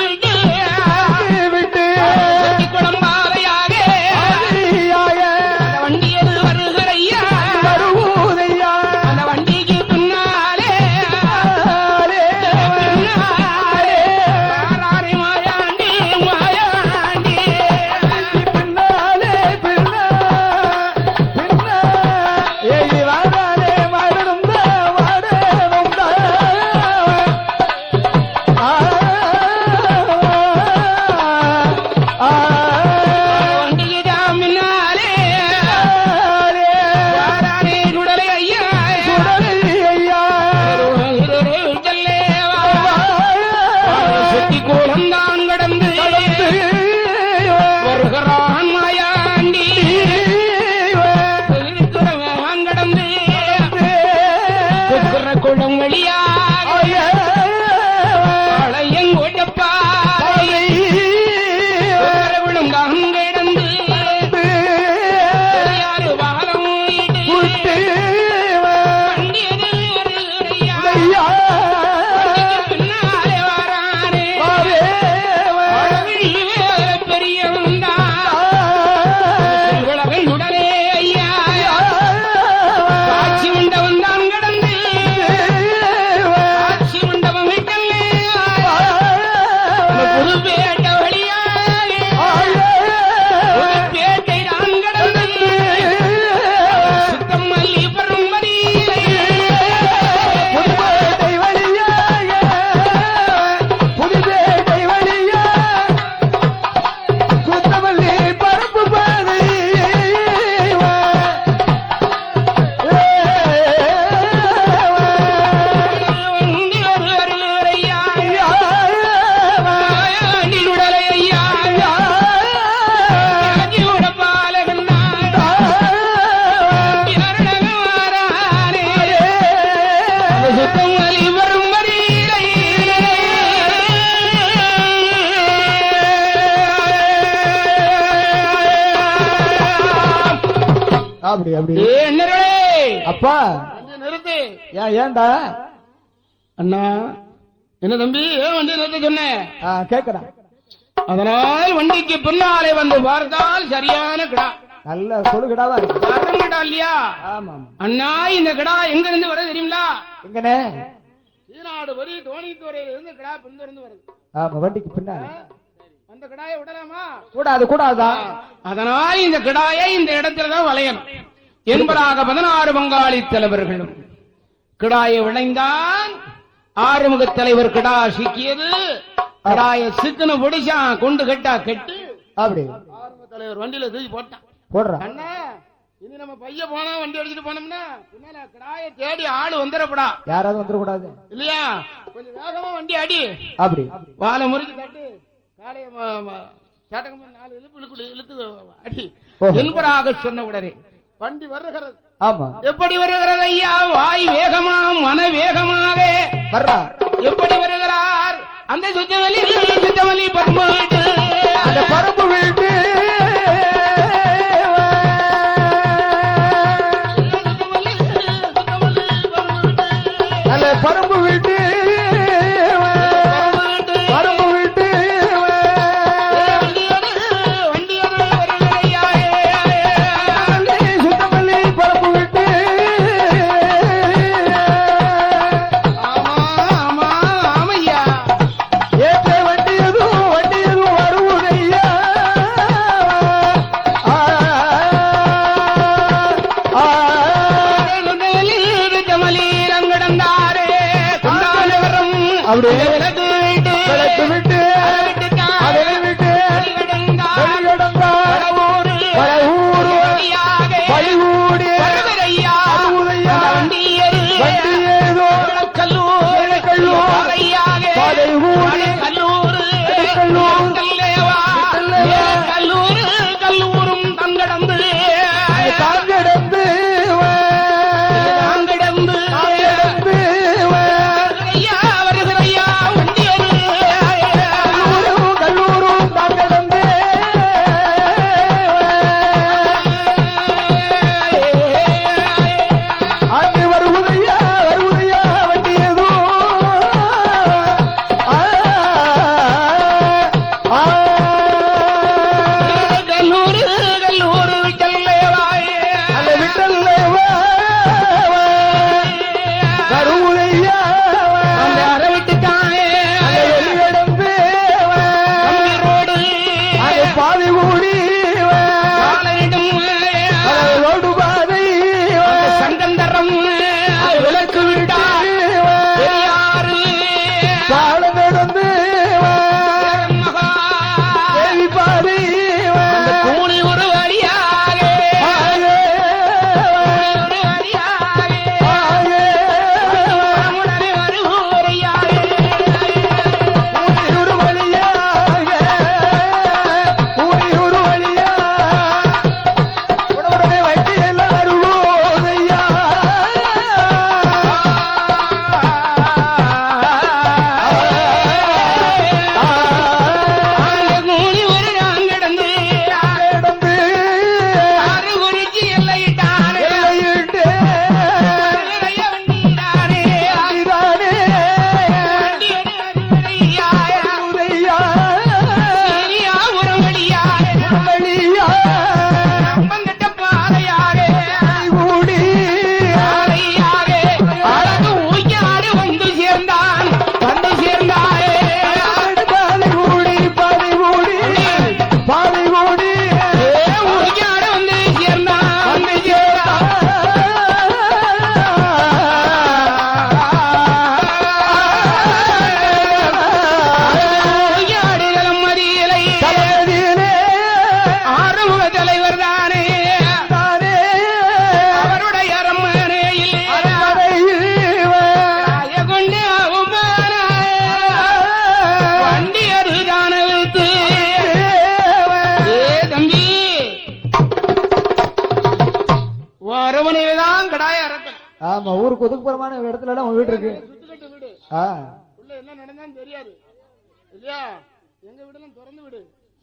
அப்படி அப்படி அண்ணர்களே அப்பா நிறுத்து. ஏன்டா அண்ணா என்ன தம்பி ஏன் வண்டி நிறுத்த சொன்னேன் கேக்குறான். அதனால் வண்டிக்கு பின்னாலே வந்து பார்த்தால் சரியான கிடா, நல்ல சொல்லுகிடாவா இருக்கு. கிடா இல்லையா? ஆமா அண்ணா இந்த கிடா எங்க இருந்து வர தெரியுங்களா? எங்கனே ஈனாடு வரி தோணித்துறையில இருந்து கிடா பின்தொடர்ந்து வருது. ஆமா வண்டிக்கு பின்னாடி அந்த கிடாயை விடலாமா? கூடாதான். அதனால் இந்த கிடாயை இந்த இடத்துலதான் வளையணும் என்பதாக 16 பங்காளி தலைவர்களும் கிடாயை விளைந்தான். ஆறுமுக தலைவர் கிடா சிக்கியது. கிடாய சிக்கன பிடிச்சான், கொண்டு கட்டா கெட்டு அப்படி ஆறுமுக தலைவர் வண்டியில தூக்கி போடுறான். அண்ணா இனி நம்ம பைய போனா வண்டி எடுத்துட்டு போனோம்னா பின்னால கிடாயை தேடி ஆளு வந்துடப்படா, யாராவது வந்துடக்கூடாது இல்லையா? கொஞ்சம் வேகமா வண்டி அடி, அப்படி வாழை முறிச்சு தட்டு, காலைய சட்டகம் 4 இழுத்து அடி என்பதாக சொன்ன உடனே வண்டி வருகிறது. ஆமா எப்படி வருகிறது ஐயா? வாய் வேகமா மன வேகமாக வர்றா. எப்படி வருகிறார்? அந்த சுத்தவலி பரும்பு வீட்டு, அந்த பருப்பு வீட்டு நல்ல பருப்பு வீட்டு பருப்பு வீட்டு சுத்தமல்லி பருப்பு வீட்டு ஏற்ற வண்டி எதுவும் வருவதையா. அப்படியே விளக்கு விட்டு அதை விட்டு வெளியிடந்தா பழவூர் பழிவூடி வண்டி ஏதோ கல்லூர் பாதை ஊடி கல்லூரும் தங்கடந்து தாங்கடந்து கல்லூரும் தாங்கடந்து அங்கு வருவதையா வண்டி ஏதோ ஆமா ஊருக்கு ஒதுக்குப்புறமான இடத்துல எல்லாம் உங்க வீடு இருக்கு. உள்ள என்ன நடந்தான்னு தெரியாது இல்லையா? எங்க வீடெல்லாம் திறந்து விடு.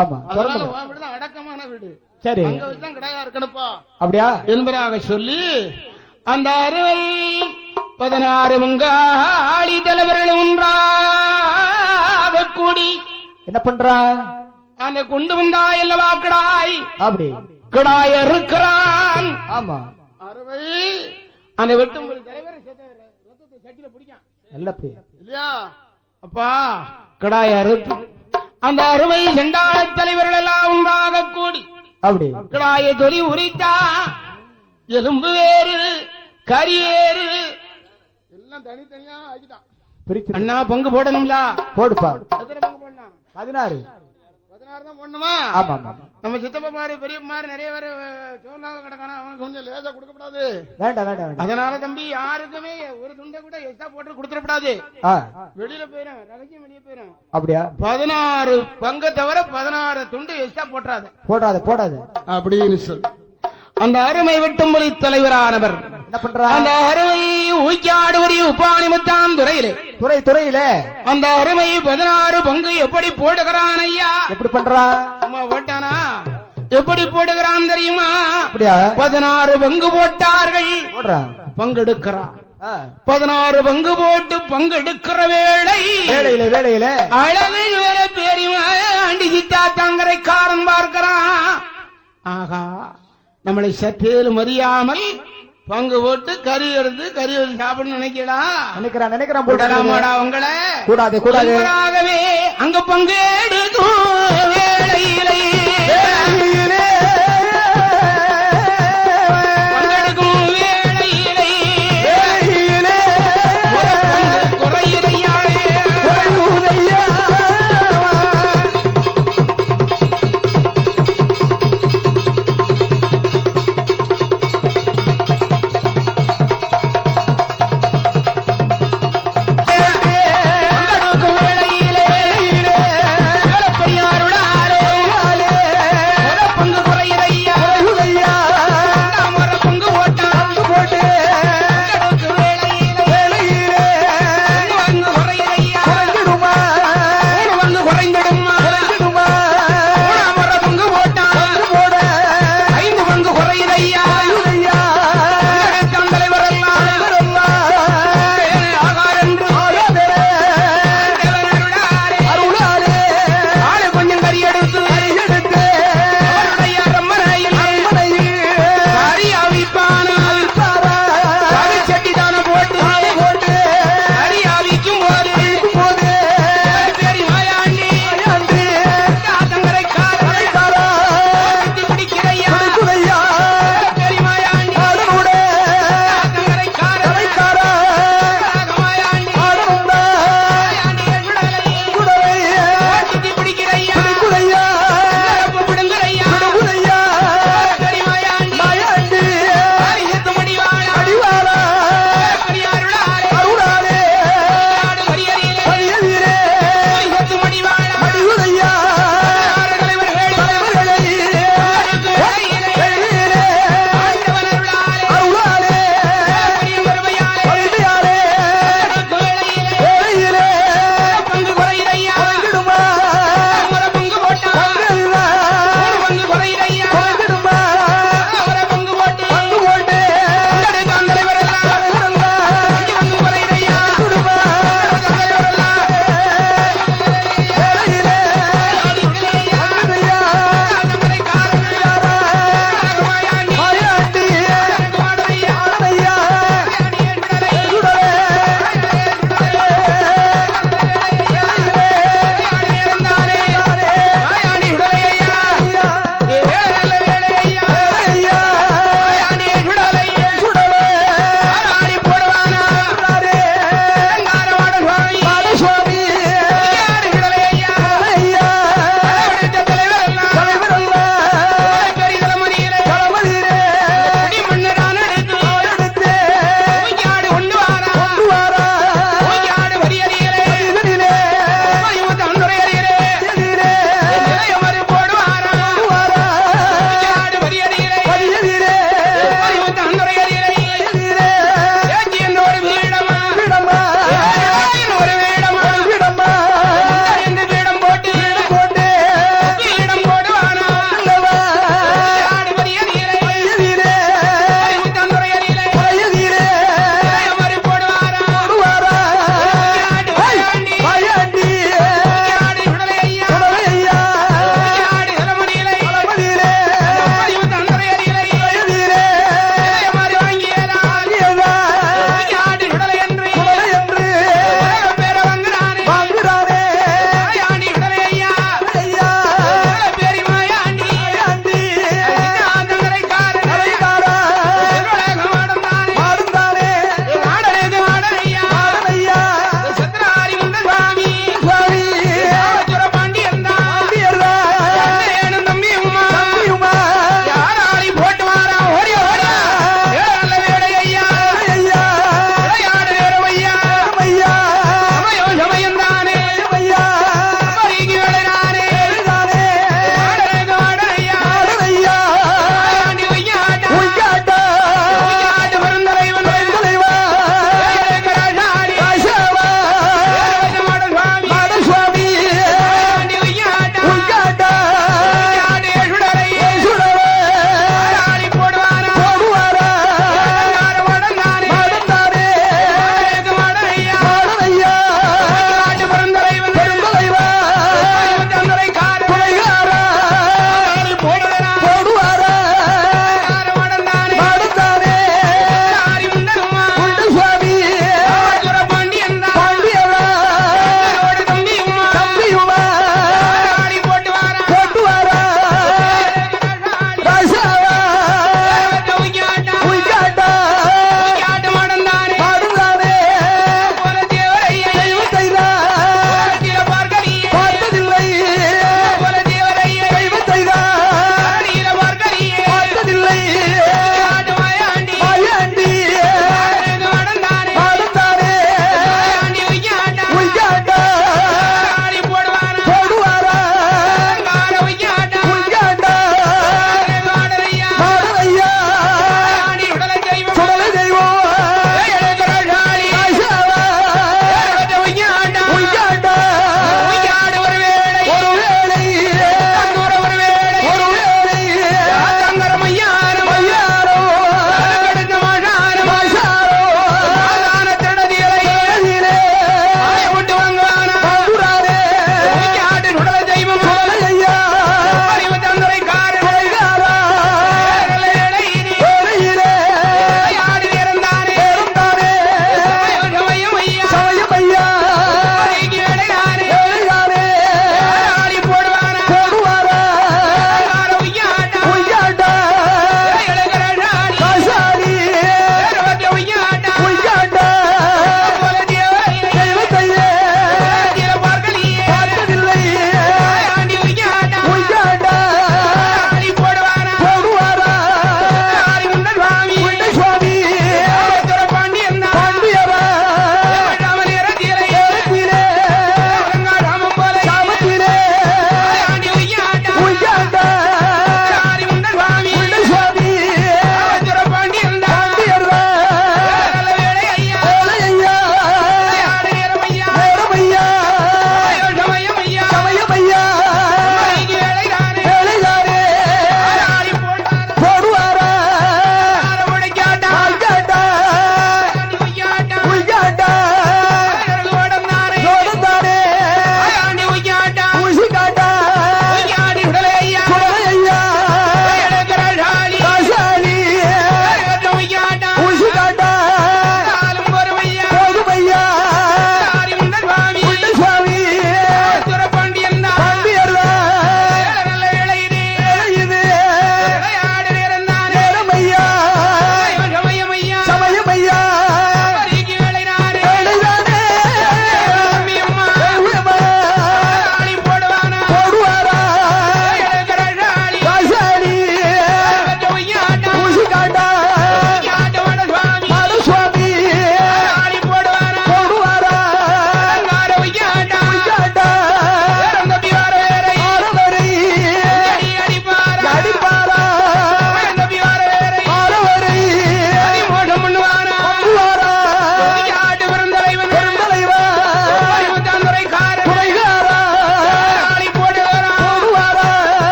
ஆமா அதனால உன் வீடுதான் அடக்கமான வீடு. சரி அங்க வச்சுதான் கிடையா இருக்கணுப்பா அப்படியா என்பதாக சொல்லி அந்த 16 முங்காளி தலைவர்கள் ஒன்றாக கூடி என்ன பண்றா அந்த கொண்டு வந்தா அல்லவா கிடாய் அப்படி கிடாய் இருக்கிறான். ஆமா அறுவை அந்த வெட்டும் தலைவர் ரத்தத்தை சட்டில பிடிக்கான் நல்ல இல்லையா அப்பா கிடாய் அறுத்து அந்த அறுவை செண்டாள தலைவர்கள் எல்லாம் ஒன்றாக கூடி அப்படி கிடாயை தொலி உரித்தா எலும்பு வேறு கறி வேறு எல்லாம் தனித்தனியா ஆகிட்டான். பிரிச்சு அண்ணா பங்கு போடணும்ல போடுப்பா எத்தனை பங்கு போடணும் 16 தான் போடணுமா? ஆமா நம்ம சித்தப்பா மாதிரி பெரியப்பா மாதிரி நிறைய பேர் சோனாக கிடக்கான அவனுக்கு கொஞ்சம் லேசா கொடுக்கப்படாது. வேண்டாம் வேண்டாம் அதனால தம்பி யாருக்குமே ஒரு துண்டை கூட எக்ஸ்ட்ரா போட்டு கொடுத்துடக்கூடாது. வெளியில போயிடும் ரகசியம் வெளியே போயிடும். அப்படியா 16 பங்கு தவிர 16 துண்டு எக்ஸ்ட்ரா போட்டுறாது போடாது அப்படின்னு சொல்லு. அந்த அருமை வெட்டும்பொலி தலைவரானவர் என்ன பண்றா அந்த அருமை ஊக்கியாடுவரி உப்பாணிமுத்தான் துறையில அந்த அருமை 16 பங்கு எப்படி போடுகிறான் ஐயா? எப்படி பண்றா அம்மா போட்டானா எப்படி போடுகிறான் தெரியுமா? அப்படியா 16 பங்கு போட்டார்கள் போடுறா பங்கெடுக்கிறான். 16 பங்கு போட்டு பங்கெடுக்கிற வேளையில அழகு வேலை பெரியமா ஆண்டி சித்தா தங்கரைக்காரன் பார்க்கிறான். ஆகா நம்மளை சற்றேலும் அறியாமல் பங்கு போட்டு கறி எடுத்து சாப்பிடணும் நினைக்கிறான் போடலாமாடா உங்களை கூடாது அங்க பங்கு எடுக்கும் வேளையிலே